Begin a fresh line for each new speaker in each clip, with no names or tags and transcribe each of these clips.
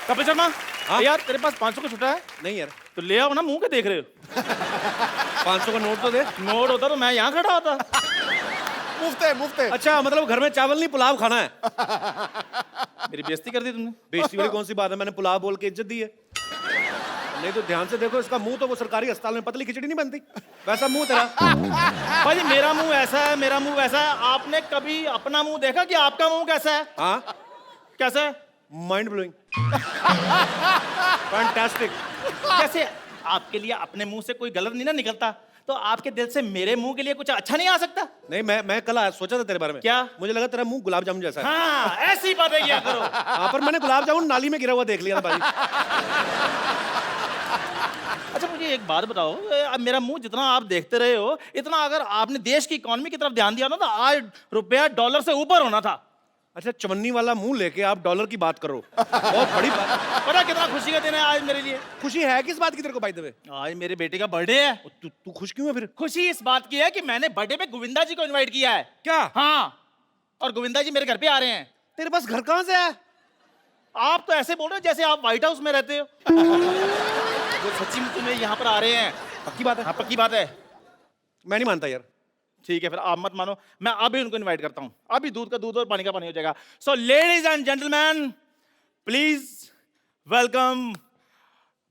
कपिल शर्मा,
हाँ?
यार तेरे पास 500 का छुट्टा है?
नहीं यार,
तो ले आओ ना, मुंह के देख रहे हो?
500 का नोट तो दे।
नोट होता तो मैं यहाँ खड़ा होता।
मुफ्त है।
अच्छा, मतलब घर में चावल नहीं पुलाव खाना है।
मेरी बेइज्जती कर दी तुमने।
बेइज्जती वाली कौन सी बात है, मैंने पुलाव बोल के इज्जत दी है। नहीं तो ध्यान से देखो, इसका मुंह तो वो सरकारी अस्पताल में पतली खिचड़ी नहीं बनती, वैसा मुंह तेरा।
भाई मेरा मुंह ऐसा है, मेरा मुंह वैसा है। आपने कभी अपना मुंह देखा कि आपका मुंह कैसा है?
हाँ,
कैसा है?
Mind blowing, fantastic.
कैसे? आपके लिए अपने मुंह से कोई गलत नहीं ना निकलता, तो आपके दिल से मेरे मुंह के लिए कुछ अच्छा नहीं आ सकता?
नहीं, मैं कल सोचा था तेरे बारे में।
क्या?
मुझे लगा तेरा मुंह गुलाब जामुन जैसा है।
हाँ, ऐसी बातें किया करो।
हाँ, पर मैंने गुलाब जामुन नाली में गिरा हुआ देख लिया था भाई।
अच्छा मुझे एक बात बताओ, अब मेरा मुंह जितना आप देखते रहे हो, इतना अगर आपने देश की इकोनॉमी की तरफ ध्यान दिया ना, तो आज रुपया डॉलर से ऊपर होना था।
अच्छा, चवन्नी वाला मुंह लेके आप डॉलर की बात करो, बहुत बड़ी बात।
पता कितना खुशी का दिन है आज मेरे लिए?
खुशी है किस बात की तेरे को बाय द वे?
आज मेरे बेटे का बर्थडे है।
तू खुश क्यों है फिर?
खुशी इस बात की है कि मैंने बर्थडे पे गोविंदा जी को इनवाइट किया है।
क्या?
हाँ, और गोविंदा जी मेरे घर पे आ रहे हैं।
तेरे पास घर कहाँ से है?
आप तो ऐसे बोल रहे हो जैसे आप व्हाइट हाउस में रहते हो। वो सच्ची मुच्ची में यहाँ पर आ रहे हैं।
पक्की बात है?
हाँ पक्की बात है।
मैं नहीं मानता यार।
ठीक है फिर आप मत मानो, मैं अभी उनको इनवाइट करता हूं। अभी दूध का दूध और पानी का पानी हो जाएगा। So ladies and gentleman, please welcome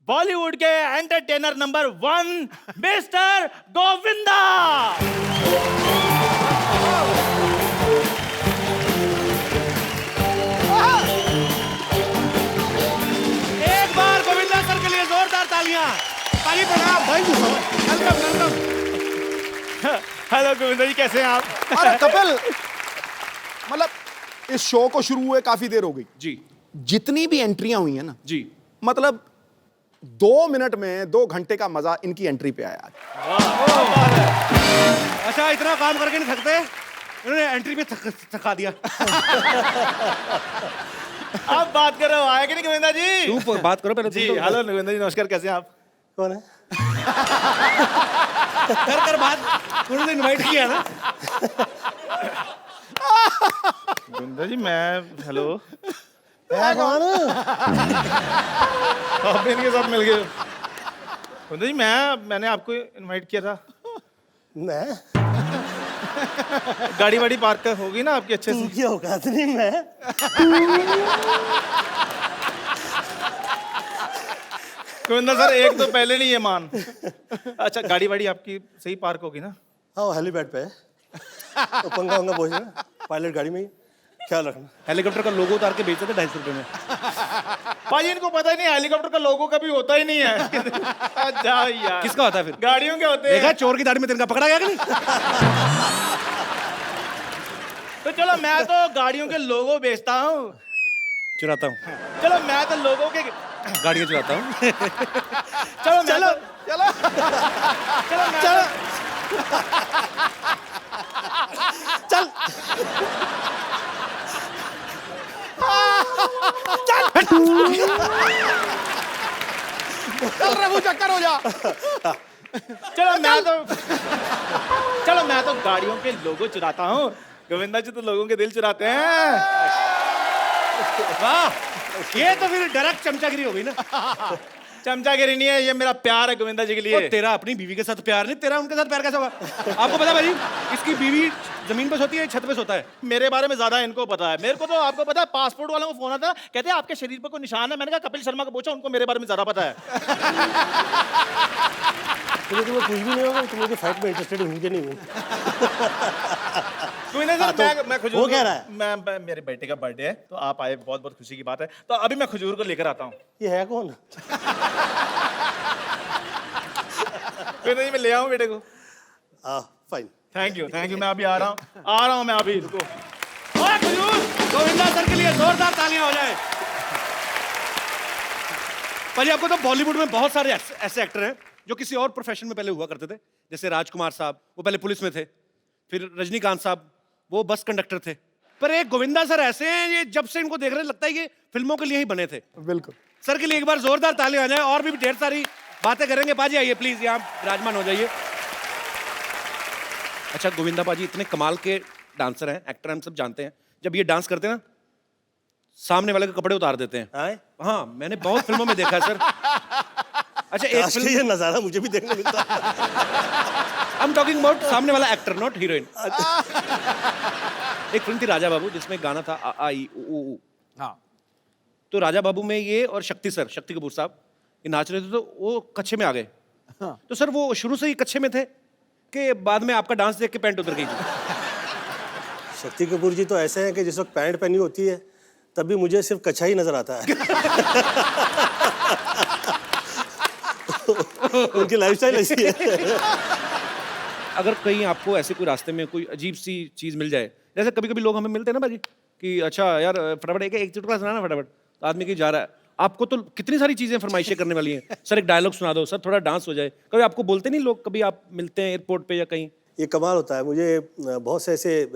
Bollywood के एंटरटेनर नंबर 1 मिस्टर गोविंदा।
एक बार गोविंदा सर के लिए जोरदार तालियां। ताली प्रणाम भाई। Welcome welcome.
हेलो गोविंदा जी, कैसे हैं आप?
अरे कपिल, मतलब इस शो को शुरू हुए काफी देर हो गई
जी
जितनी भी एंट्रियां हुई हैं ना,
जी।
मतलब 2 मिनट में 2 घंटे का मजा इनकी एंट्री पे आया।
अच्छा, इतना काम करके नहीं थकते, इन्होंने एंट्री में थका दिया।
आप बात कर रहे हो, आए कि नहीं गोविंदा जी?
तू बात करो पहले।
जी हेलो गोविंदा जी, नमस्कार, कैसे हैं आप?
कौन है?
कर बात, उन्होंने इनवाइट किया ना।
गोविंदा जी मैं, हेलो,
है कौन?
आप इनके साथ मिल गए। गोविंदा जी मैंने आपको इनवाइट किया था।
मैं?
गाड़ी वाड़ी पार्क होगी ना आपकी अच्छे से?
की औकात नहीं मैं।
गोविंदा सर एक तो पहले नहीं ये मान। अच्छा गाड़ी वाड़ी आपकी सही पार्क होगी ना?
हाँ, वो हेलीपैड पे है। तो पंखा वंखा पहुंच ना, पायलट गाड़ी में ही, ख्याल रखना।
हेलीकॉप्टर का लोगो उतार के बेचते थे 250 रुपए में।
भाई इनको पता ही नहीं हेलीकॉप्टर का लोगो कभी होता ही नहीं है। अच्छा यार,
किसका होता है फिर?
गाड़ियों के होते हैं।
देखा चोर की दाढ़ी में तिनका पकड़ा गया कि नहीं?
तो चलो मैं तो गाड़ियों के लोगो बेचता हूँ।
चुराता हूँ,
चलो मैं तो लोगों के,
गाड़ियाँ चुराता हूँ।
चलो मैं
चलो
तो-
चलो
चलो मैं
चलो
चल
चल रघु, चक्कर हो जा।
चलो मैं तो गाड़ियों के लोगो चुराता हूँ। गोविंदा जी तो लोगों के दिल चुराते हैं।
वाह, ये तो फिर डायरेक्ट चमचागिरी हो गई ना।
चमचागिरी नहीं है, ये मेरा प्यार है गोविंदा जी के लिए।
तो तेरा अपनी बीवी के साथ प्यार नहीं, तेरा उनके साथ प्यार कैसा हुआ? आपको पता है भाई, इसकी बीवी जमीन पे सोती है, छत पे सोता है।
मेरे बारे में ज्यादा इनको पता है। मेरे को तो आपको पता है, पासपोर्ट वालों को फोन आता है, कहते हैं आपके शरीर पर कोई निशान है। मैंने कहा कपिल शर्मा को पूछो, उनको मेरे बारे में ज्यादा पता है।
तुम्हें कुछ भी नहीं होगा, तुम मुझे फाइट में इंटरेस्टेड हूँ कि नहीं हूँ?
गोविंदा सर मैं खजूर
वो कह रहा है?
मैं मेरे बेटे का बर्थडे है तो आप आए, बहुत बहुत खुशी की बात है। तो अभी मैं खजूर को लेकर आता हूँ।
ये है कौन?
गोविंदा जी मैं ले आऊँ बेटे को?
फाइन।
थैंक यू मैं अभी आ रहा हूँ मैं अभी। रुको। ओए खजूर!
गोविंदा सर के लिए जोरदार तालियां हो जाए। भाई आपको तो बॉलीवुड में बहुत सारे ऐसे एक्टर हैं जो किसी और प्रोफेशन में पहले हुआ करते थे, जैसे राजकुमार साहब, वो पहले पुलिस में थे, फिर रजनीकांत साहब, वो बस कंडक्टर थे, पर एक गोविंदा सर ऐसे हैं, ये जब से इनको देख रहे लगता है कि फिल्मों के लिए ही बने थे।
बिल्कुल।
सर के लिए एक बार जोरदार तालियां आ जाए, और भी ढेर सारी बातें करेंगे। पाजी आइए प्लीज, यहाँ विराजमान हो जाइए। अच्छा गोविंदा पाजी इतने कमाल के डांसर हैं, एक्टर हैं, हम सब जानते हैं। जब ये डांस करते हैं ना, सामने वाले के कपड़े उतार देते हैं।
आए
हाँ, मैंने बहुत फिल्मों में देखा है सर। अच्छा, एक
आज के
फिल्म
ये नजारा मुझे भी देखने मिलता है।
आई एम टॉकिंग अबाउट सामने वाला एक्टर, नॉट हीरोइन। एक फिल्म थी राजा बाबू जिसमें गाना था आ आ ई उ ऊ।
हाँ
तो राजा बाबू में ये और शक्ति सर, शक्ति कपूर साहब, ये नाच रहे थे तो वो कच्छे में आ गए।
हाँ।
तो सर वो शुरू से ही कच्छे में थे कि बाद में आपका डांस देख के पैंट उतर गई थी?
शक्ति कपूर जी तो ऐसे हैं कि जिस वक्त पैंट पहनी होती है तब भी मुझे सिर्फ कच्छा ही नजर आता है। उनकी लाइफस्टाइल ऐसी है।
अगर कहीं आपको ऐसे कोई रास्ते में कोई अजीब सी चीज मिल जाए, जैसे कभी कभी लोग हमें मिलते हैं ना भाजी कि अच्छा यार फटाफट एक चुटकुला सुनाना फटाफट, तो आदमी की जा रहा है, आपको तो कितनी सारी चीजें फरमाइशें करने वाली हैं। सर एक डायलॉग सुना दो, सर थोड़ा डांस हो जाए, कभी आपको बोलते नहीं लोग, कभी आप मिलते हैं एयरपोर्ट पे या कहीं?
ये कमाल होता है। मुझे बहुत से ऐसे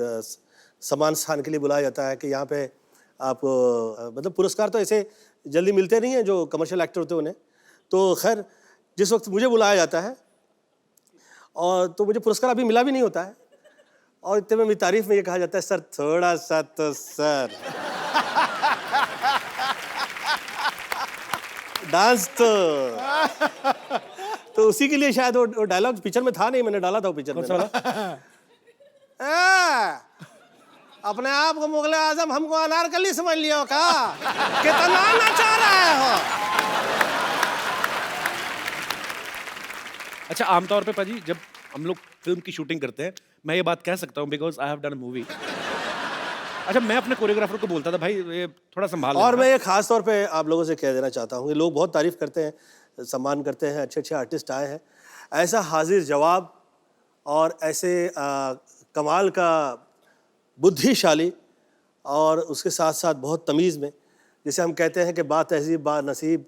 सम्मान स्थान के लिए बुलाया जाता है कि यहाँ पे आप मतलब पुरस्कार तो ऐसे जल्दी मिलते नहीं हैं जो कमर्शियल एक्टर होते हैं उन्हें। तो खैर जिस वक्त मुझे बुलाया जाता है और तो मुझे पुरस्कार अभी मिला भी नहीं होता है, और इतने में मेरी तारीफ में ये कहा जाता है सर थोड़ा सा तो सर डांस तो उसी के लिए शायद वो डायलॉग पिक्चर में था नहीं, मैंने डाला था वो पिक्चर में। अपने आप को मुगले आजम हमको अनारकली समझ लियो का? कितना नचा रहे हो?
अच्छा, आमतौर पे पाजी जब हम लोग फिल्म की शूटिंग करते हैं, मैं ये बात कह सकता हूँ because I have done a movie. अच्छा, मैं अपने कोरियोग्राफर को बोलता था भाई ये थोड़ा संभाल
और
लेना।
मैं ये खास तौर पे आप लोगों से कह देना चाहता हूँ, ये लोग बहुत तारीफ करते हैं, सम्मान करते हैं, अच्छे अच्छे आर्टिस्ट आए हैं, ऐसा हाजिर जवाब और ऐसे कमाल का बुद्धिशाली और उसके साथ साथ बहुत तमीज़ में, जैसे हम कहते हैं कि बा तहजीब बा नसीब,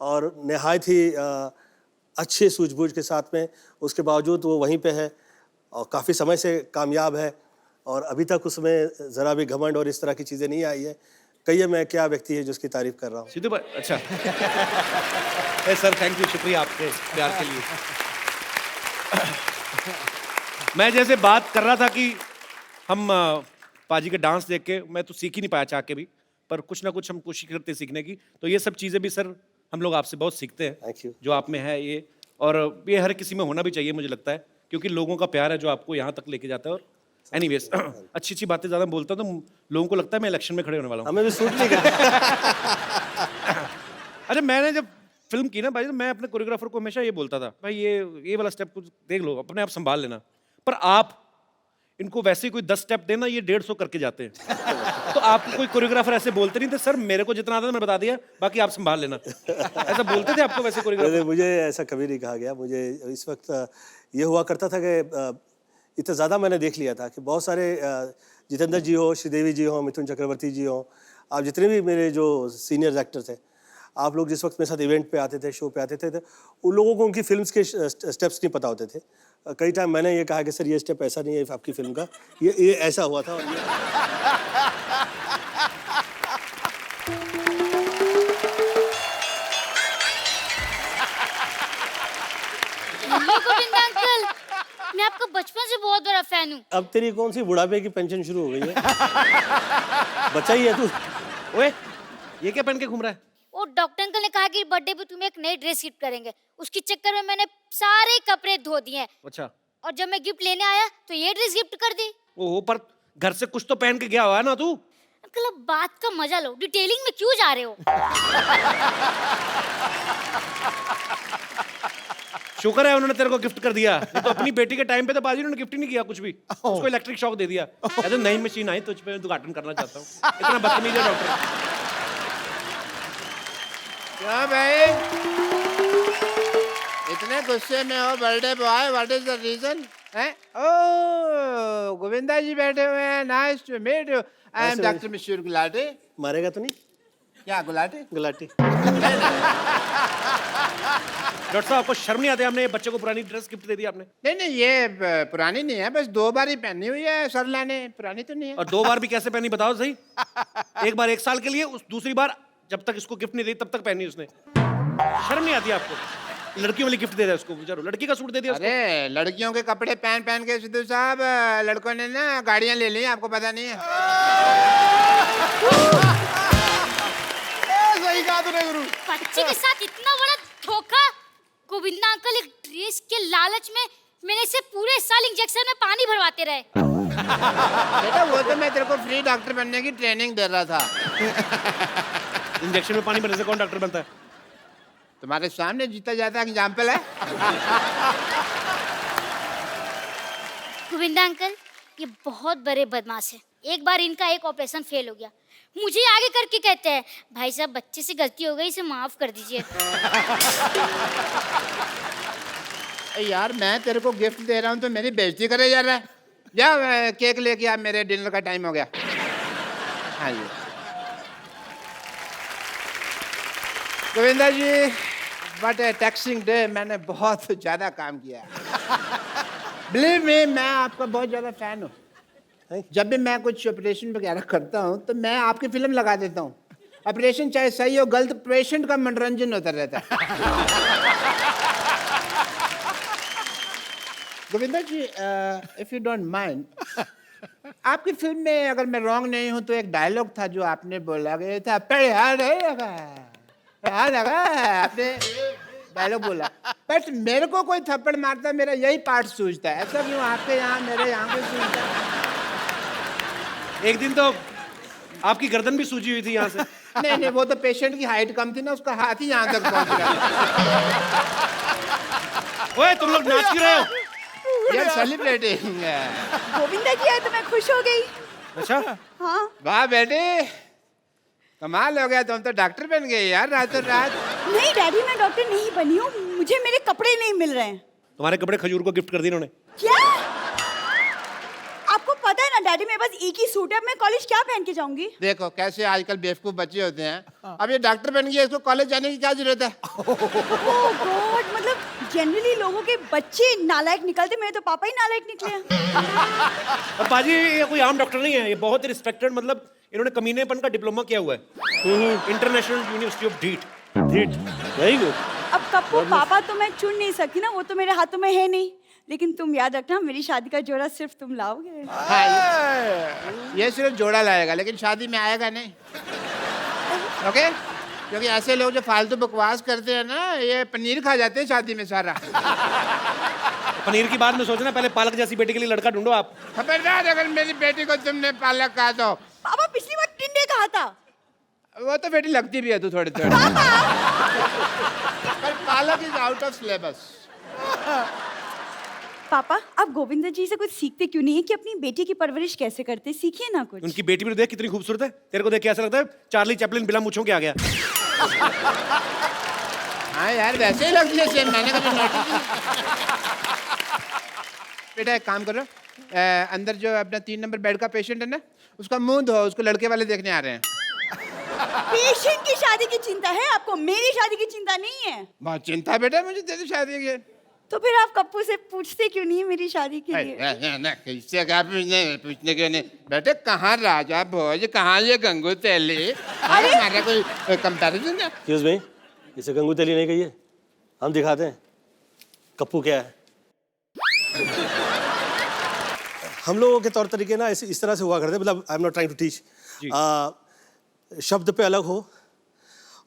और नहायत ही अच्छे सूझबूझ के साथ में, उसके बावजूद वो वहीं पे है और काफ़ी समय से कामयाब है और अभी तक उसमें ज़रा भी घमंड और इस तरह की चीज़ें नहीं आई है। कहिए मैं क्या व्यक्ति है जो उसकी तारीफ कर रहा हूँ।
सीधे बात। अच्छा ए सर थैंक यू, शुक्रिया आपके प्यार के लिए। मैं जैसे बात कर रहा था कि हम पाजी के डांस देख के मैं तो सीख ही नहीं पाया चाह के भी, पर कुछ ना कुछ हम कोशिश करते सीखने की, तो ये सब चीज़ें भी सर हम लोग आपसे बहुत सीखते हैं।
Thank you.
जो आप में है ये, और ये हर किसी में होना भी चाहिए मुझे लगता है, क्योंकि लोगों का प्यार है जो आपको यहाँ तक लेके जाता है। और एनीवेज अच्छी अच्छी बातें ज़्यादा बोलता हूँ तो लोगों को लगता है मैं इलेक्शन में खड़े होने वाला हूँ।
हमें भी सूट नहीं करता।
अच्छा, मैंने जब फिल्म की ना भाई, तो मैं अपने कोरियोग्राफर को हमेशा ये बोलता था भाई ये वाला स्टेप कुछ देख लो, अपने आप संभाल लेना, पर आप इनको वैसे ही कोई 10 स्टेप देना, ये 150 करके जाते हैं। तो आपको कोई कोरियोग्राफर ऐसे बोलते नहीं थे सर मेरे को जितना आता था मैं बता दिया, बाकी आप संभाल लेना, ऐसा बोलते थे आपको वैसे कोरियोग्राफर?
नहीं, मुझे ऐसा कभी नहीं कहा गया। मुझे इस वक्त ये हुआ करता था कि इतना ज़्यादा मैंने देख लिया था कि बहुत सारे जितेंद्र जी हो, श्रीदेवी जी हो, मिथुन चक्रवर्ती जी हो, आप जितने भी मेरे जो सीनियर एक्टर थे, आप लोग जिस वक्त मेरे साथ इवेंट पे आते थे, शो पे आते थे, तो उन लोगों को उनकी फिल्म्स के स्टेप्स नहीं पता होते थे। कई टाइम मैंने ये कहा कि सर ये स्टेप ऐसा नहीं है आपकी फिल्म का, ये ऐसा हुआ था। और
गोविंद अंकल, मैं आपका बचपन से बहुत बड़ा फैन हूँ।
अब तेरी कौन सी बुढ़ापे की पेंशन शुरू हो गई है? बच्चा ही है तू।
ओए ये क्या पहन के घूम रहा है?
वो डॉक्टर अंकल ने कहा कि बर्थडे पे तुम्हें एक नई ड्रेस गिफ्ट करेंगे, उसके चक्कर में मैंने सारे कपड़े धो दिए हैं।
अच्छा,
और जब मैं गिफ्ट लेने आया तो ये ड्रेस गिफ्ट कर दी।
ओहो, पर घर से कुछ तो पहन के गया हुआ है ना तू?
अंकल अब बात का मजा लो, डिटेलिंग में क्यों जा रहे हो?
शुक्र है उन्होंने तेरे को गिफ्ट कर दिया, नहीं तो अपनी बेटी के टाइम पे तो बाजी उन्होंने गिफ्ट ही नहीं किया कुछ भी, उसको इलेक्ट्रिक शॉक दे दिया। कहते नई मशीन आई तुझ पे उद्घाटन करना चाहता हूँ। इतना बदतमीज है डॉक्टर।
क्या भाई इतने गुस्से में हो birthday boy? What is the reason? Oh Govinda ji बैठे हुए हैं, nice to meet you. I am doctor Mishra Gulati.
मारेगा तो नहीं?
क्या गुलाटी?
गुलाटी।
डॉक्टर साहब आपको शर्म नहीं आती? हमने ये बच्चे को पुरानी ड्रेस गिफ्ट दे दी आपने।
नहीं नहीं ये पुरानी नहीं है, बस 2 बार ही पहनी हुई है सरला ने, पुरानी तो नहीं है।
और 2 बार भी कैसे पहनी बताओ सही? एक बार 1 साल के लिए, उस दूसरी बार जब तक इसको गिफ्ट नहीं दी तब तक पहनी उसने। शर्म नहीं आती आपको? लड़कियों वाली गिफ्ट दे दिया उसको, बेचारो लड़की का सूट दे दिया उसको।
अरे लड़कियों के कपड़े पहन पहन के सिद्धू साहब लड़कों ने ना गाड़ियां ले ली, आपको पता नहीं है?
सुने गुरु।
बच्चे के साथ इतना बड़ा धोखा। गोविंदा अंकल एक ड्रेस के लालच में मेरे से पूरे साल इंजेक्शन में पानी भरवाते रहे।
बेटा वो तो मैं तेरे को फ्री डॉक्टर बनने की ट्रेनिंग दे रहा था।
इंजेक्शन में पानी भरने से कौन डॉक्टर बनता है?
तुम्हारे सामने जीता जाता एग्जाम्पल है।
गोविंदा अंकल ये बहुत बड़े बदमाश है। एक बार इनका एक ऑपरेशन फेल हो गया, मुझे आगे करके कहते हैं भाई साहब बच्चे से गलती हो गई, इसे माफ कर दीजिए।
यार मैं तेरे को गिफ्ट दे रहा हूँ तो मेरी बेइज्जती करे जा रहा है। जा केक लेके आ, मेरे डिनर का टाइम हो गया। हाँ जी गोविंदा जी, बट टैक्सिंग डे, मैंने बहुत ज़्यादा काम किया। बिलीव मी, मैं आपका बहुत ज़्यादा फैन हूँ। जब भी मैं कुछ ऑपरेशन वगैरह करता हूँ तो मैं आपकी फिल्म लगा देता हूँ। ऑपरेशन चाहे सही हो गलत, पेशेंट का मनोरंजन होता रहता है। गोविंदा जी, इफ यू डोंट माइंड, आपकी फिल्म में अगर मैं रॉन्ग नहीं हूं तो एक डायलॉग था जो आपने बोला गया था, आपने डायलॉग बोला, बट मेरे को कोई थप्पड़ मारता मेरा यही पार्ट सूझता है। ऐसा क्यों आपके यहाँ मेरे यहाँ पे सूझता है?
एक दिन तो आपकी गर्दन भी सूजी हुई थी यहाँ से।
नहीं, वो तो पेशेंट की हाइट कम थी ना, उसका हाथ ही यहाँ तक पहुँच रहा।
ओए तुम लोग नाच क्यों रहे हो?
ये सेलिब्रेटिंग है।
गोविंदा जी आए तो मैं खुश हो गई।
अच्छा,
हाँ।
वाह बेटे, कमाल हो गया, तुम तो डॉक्टर बन गए यार रातों रात।
नहीं डैडी, मैं डॉक्टर नहीं बनी हूँ, मुझे मेरे कपड़े नहीं मिल रहे हैं।
तुम्हारे कपड़े खजूर को गिफ्ट कर दिए इन्होंने।
क्या? आपको पता है ना डैडी, मेरे पास एक ही सूट है, मैं कॉलेज क्या पहन के जाऊंगी?
देखो कैसे आजकल बेवकूफ बच्चे होते हैं। अब ये डॉक्टर बन गया, इसको कॉलेज जाने की क्या जरूरत है?
ओह गॉड, मतलब जनरली लोगों के बच्चे नालायक निकलते, मेरे तो पापा ही नालायक निकले हैं।
और बाजी ये कोई आम डॉक्टर नहीं है, ये बहुत ही रिस्पेक्टेड, मतलब इन्होंने कमीनेपन का डिप्लोमा किया हुआ है international university of डीट। Very good.
अब कप्पू पापा तो मैं चुन नहीं सकती ना, वो तो मेरे हाथों में है नहीं, लेकिन तुम याद रखना मेरी शादी का जोड़ा सिर्फ तुम लाओगे।
हाँ, ये सिर्फ जोड़ा लाएगा लेकिन शादी में आएगा नहीं। ओके? क्योंकि ऐसे लोग जो फालतू बकवास करते हैं ना, ये पनीर खा जाते हैं शादी में सारा।
पनीर की बात में सोचना, पहले पालक जैसी बेटी के लिए लड़का ढूंढो आप।
खबरदार अगर मेरी बेटी को तुमने पालक कहा तो।
पापा पिछली बार टिंडे कहा था।
वो तो बेटी लगती भी है तू थोड़ी थोड़ी। पर पालक इज आउट ऑफ सिलेबस।
पापा आप गोविंदा जी से कुछ सीखते क्यों नहीं है कि अपनी बेटी की परवरिश कैसे करते? सीखिए ना कुछ।
उनकी बेटी भी देख कितनी खूबसूरत है, तेरे को देख के ऐसा लगता है चार्ली चैपलिन बिना मूंछों के आ गया।
हाँ यार वैसे ही लगती है सेम, मैंने कभी नोटिस नहीं। बेटा एक काम करो, अंदर जो अपना 3 नंबर बेड का पेशेंट है ना, उसका मुंह धो, उसको लड़के वाले देखने आ रहे हैं।
पेशेंट की शादी की चिंता है आपको, मेरी शादी की चिंता नहीं है।
बहुत चिंता बेटा मुझे तेरी शादी की।
तो फिर आप कप्पू से पूछते क्यों नहीं है मेरी शादी के लिए?
किससे क्या पूछने के नहीं बेटे, कहाँ राजा भोज, कहाँ ये गंगू तेली? अरे हमारा कोई कंपैरिजन है?
एक्सक्यूज मी, इसे गंगू तेली नहीं कहिए, हम दिखाते हैं कप्पू क्या है। हम लोगों के तौर तरीके ना इस तरह से हुआ करते, मतलब I am not trying to teach, शब्द पे अलग हो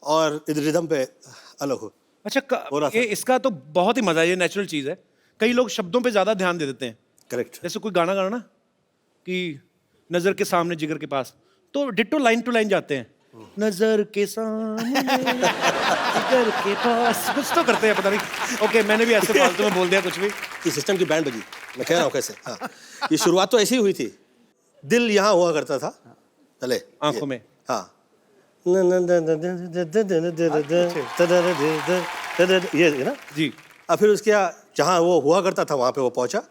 और रिदम पे अलग हो।
अच्छा
हो रहा था।
ये इसका तो बहुत ही मजा है, ये नेचुरल चीज है। कई लोग शब्दों पे ज्यादा ध्यान दे देते हैं।
करेक्ट।
जैसे कोई गाना गाना ना कि नजर के सामने जिगर के पास, तो डिट्टो लाइन टू लाइन जाते हैं। नजर के सामने जिगर के पास, कुछ तो करते हैं पता नहीं। ओके मैंने भी ऐसे फालतू में बोल दिया कुछ भी।
ये सिस्टम की बैंड बजी, मैं कह रहा हूँ कैसे। हाँ, ये शुरुआत तो ऐसी हुई थी, दिल यहाँ हुआ करता था पहले
आंखों में।
हाँ ये ना
जी।
अब फिर उसके जहाँ वो हुआ करता था वहाँ पे वो पहुँचा।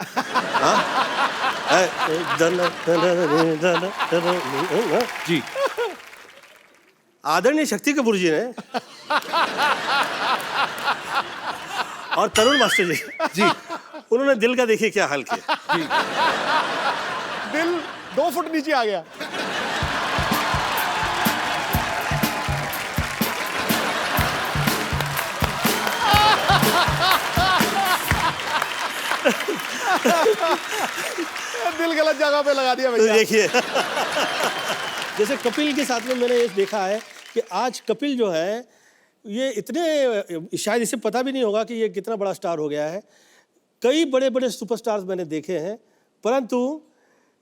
हाँ
जी।
आदरणीय शक्ति कपूर जी ने और तरुण मास्टर जी
जी
उन्होंने दिल का देखिए क्या हाल किया।
दिल 2 फुट नीचे आ गया। दिल गलत जगह पे लगा दिया
तो
भैया।
देखिए जैसे कपिल के साथ में मैंने ये देखा है कि आज कपिल जो है ये इतने शायद इसे पता भी नहीं होगा कि ये कितना बड़ा स्टार हो गया है। कई बड़े बड़े सुपरस्टार्स मैंने देखे हैं, परंतु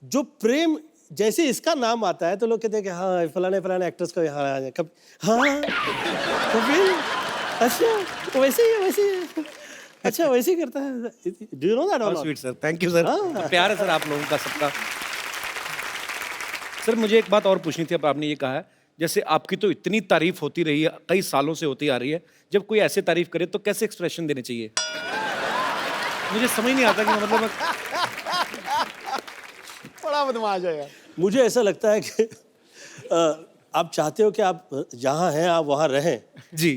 जो प्रेम जैसे इसका नाम आता है तो लोग कहते हैं कि हाँ फलाने फलाने एक्टर्स का यहाँ आया कब, हाँ कपिल, अच्छा वैसे ही वैसे ही, अच्छा वैसे ही करता है। Do you know that?
Sweet sir, thank you sir.
हाँ।
प्यार है सर आप लोगों का सबका। सर मुझे एक बात और पूछनी थी। अब आपने ये कहा है जैसे आपकी तो इतनी तारीफ होती रही है, कई सालों से होती आ रही है, जब कोई ऐसे तारीफ करे तो कैसे एक्सप्रेशन देने चाहिए? मुझे समझ नहीं आता कि मतलब
बड़ा बदमाश है यार।
मुझे ऐसा लगता है कि आप चाहते हो कि आप जहाँ हैं आप वहाँ रहें,
जी।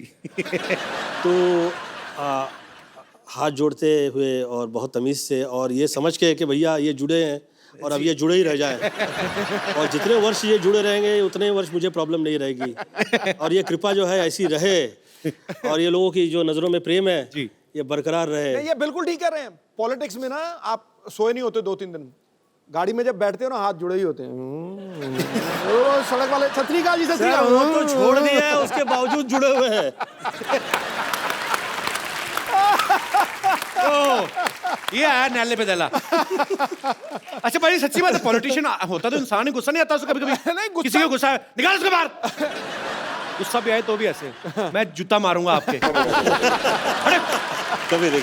तो हाथ जोड़ते हुए और बहुत तमीज़ से और ये समझ के कि भैया ये जुड़े हैं और अब ये जुड़े ही रह जाएं, और जितने वर्ष ये जुड़े रहेंगे उतने वर्ष मुझे प्रॉब्लम नहीं रहेगी, और ये कृपा जो है ऐसी रहे, और ये लोगों की जो नज़रों में प्रेम है
जी।
ये बरकरार रहे।
नहीं, ये बिल्कुल ठीक कर रहे हैं। पॉलिटिक्स में ना आप सोए नहीं होते 2-3 दिन, गाड़ी में जब बैठते हो ना हाथ जुड़े ही होते हैं। वो सड़क वाले छतरी का जी छतरी का
वो तो छोड़ दिया है, उसके बावजूद जुड़े हुए हैं।
ये आया नैले पे दला। अच्छा भाई सच्ची बात है, पॉलिटिशियन होता तो इंसान ही गुस्सा नहीं आता उसको कभी कभी?
नहीं, गुस्सा-
किसी को गुस्सा है, निकाल उसको बाहर। गुस्सा भी आए तो भी ऐसे मैं जूता मारूंगा आपके।
कभी नहीं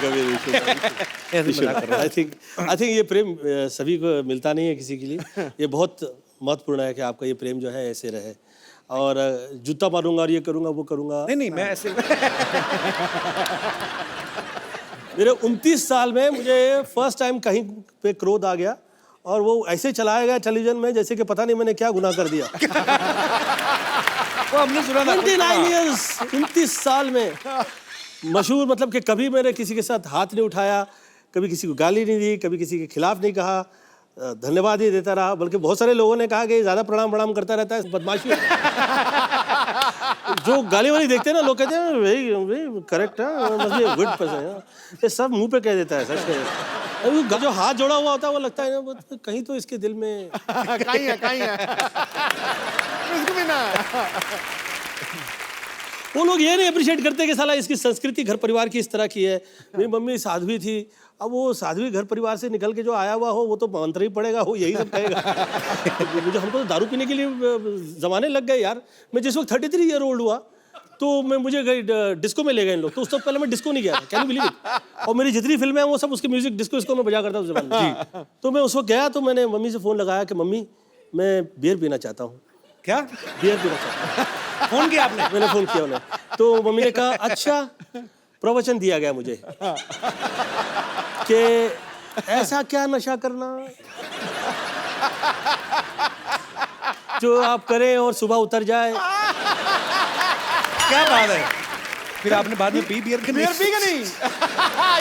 ऐसे मजाक कर रहा हूं।
आई थिंक ये प्रेम सभी को मिलता नहीं है किसी के लिए। ये बहुत महत्वपूर्ण है कि आपका ये प्रेम जो है ऐसे रहे, और जूता मारूंगा और ये करूंगा वो करूंगा।
नहीं मैं ऐसे
मेरे 29 साल में मुझे फर्स्ट टाइम कहीं पे क्रोध आ गया, और वो ऐसे चलाया गया टेलीविजन में जैसे कि पता नहीं मैंने क्या गुनाह कर दिया।
वो हमने सुना था।
29 years, 29 साल में मशहूर, मतलब कि कभी मैंने किसी के साथ हाथ नहीं उठाया, कभी किसी को गाली नहीं दी, कभी किसी के खिलाफ नहीं कहा, धन्यवाद ही देता रहा। बल्कि बहुत सारे लोगों ने कहा कि ज़्यादा प्रणाम करता रहता है, बदमाशी। जो गाली वाली देखते हैं ना लोग कहते हैं वही करेक्ट है, मस्ट बी गुड पर्सन। ये सब मुंह पे कह देता है, सच कह देता है। जो हाथ जोड़ा हुआ होता है वो लगता है ना वो कहीं तो इसके दिल में
कहीं है इसको भी ना।
वो लोग ये नहीं अप्रिशिएट करते कि साला इसकी संस्कृति घर परिवार की इस तरह की है। मेरी मम्मी साध्वी थी, अब वो साध्वी घर परिवार से निकल के जो आया हुआ हो वो तो मंत्र ही पड़ेगा, वो यही सब कहेगा। मुझे हमको तो दारू पीने के लिए जमाने लग गए यार। मैं जिस वक्त 33 ईयर ओल्ड हुआ तो मुझे डिस्को में ले गए इन लोग, तो उस तो पहले मैं डिस्को नहीं गया, कैन यू बिलीव इट। और मेरी जितनी फिल्में हैं वो सब उसके म्यूजिक डिस्को में बजा करता उस जमाने में। तो मैं उस वक्त गया तो मैंने मम्मी से फ़ोन लगाया कि मम्मी मैं बियर पीना चाहता हूँ।
क्या
बियर पीना चाहता हूँ।
फोन किया आपने?
मैंने फ़ोन किया उन्हें, तो मम्मी ने कहा अच्छा, प्रवचन दिया गया मुझे कि ऐसा क्या नशा करना जो आप करें और सुबह उतर जाए।
क्या बात है? फिर आपने बाद में पी बियर के
बियर पी के नहीं।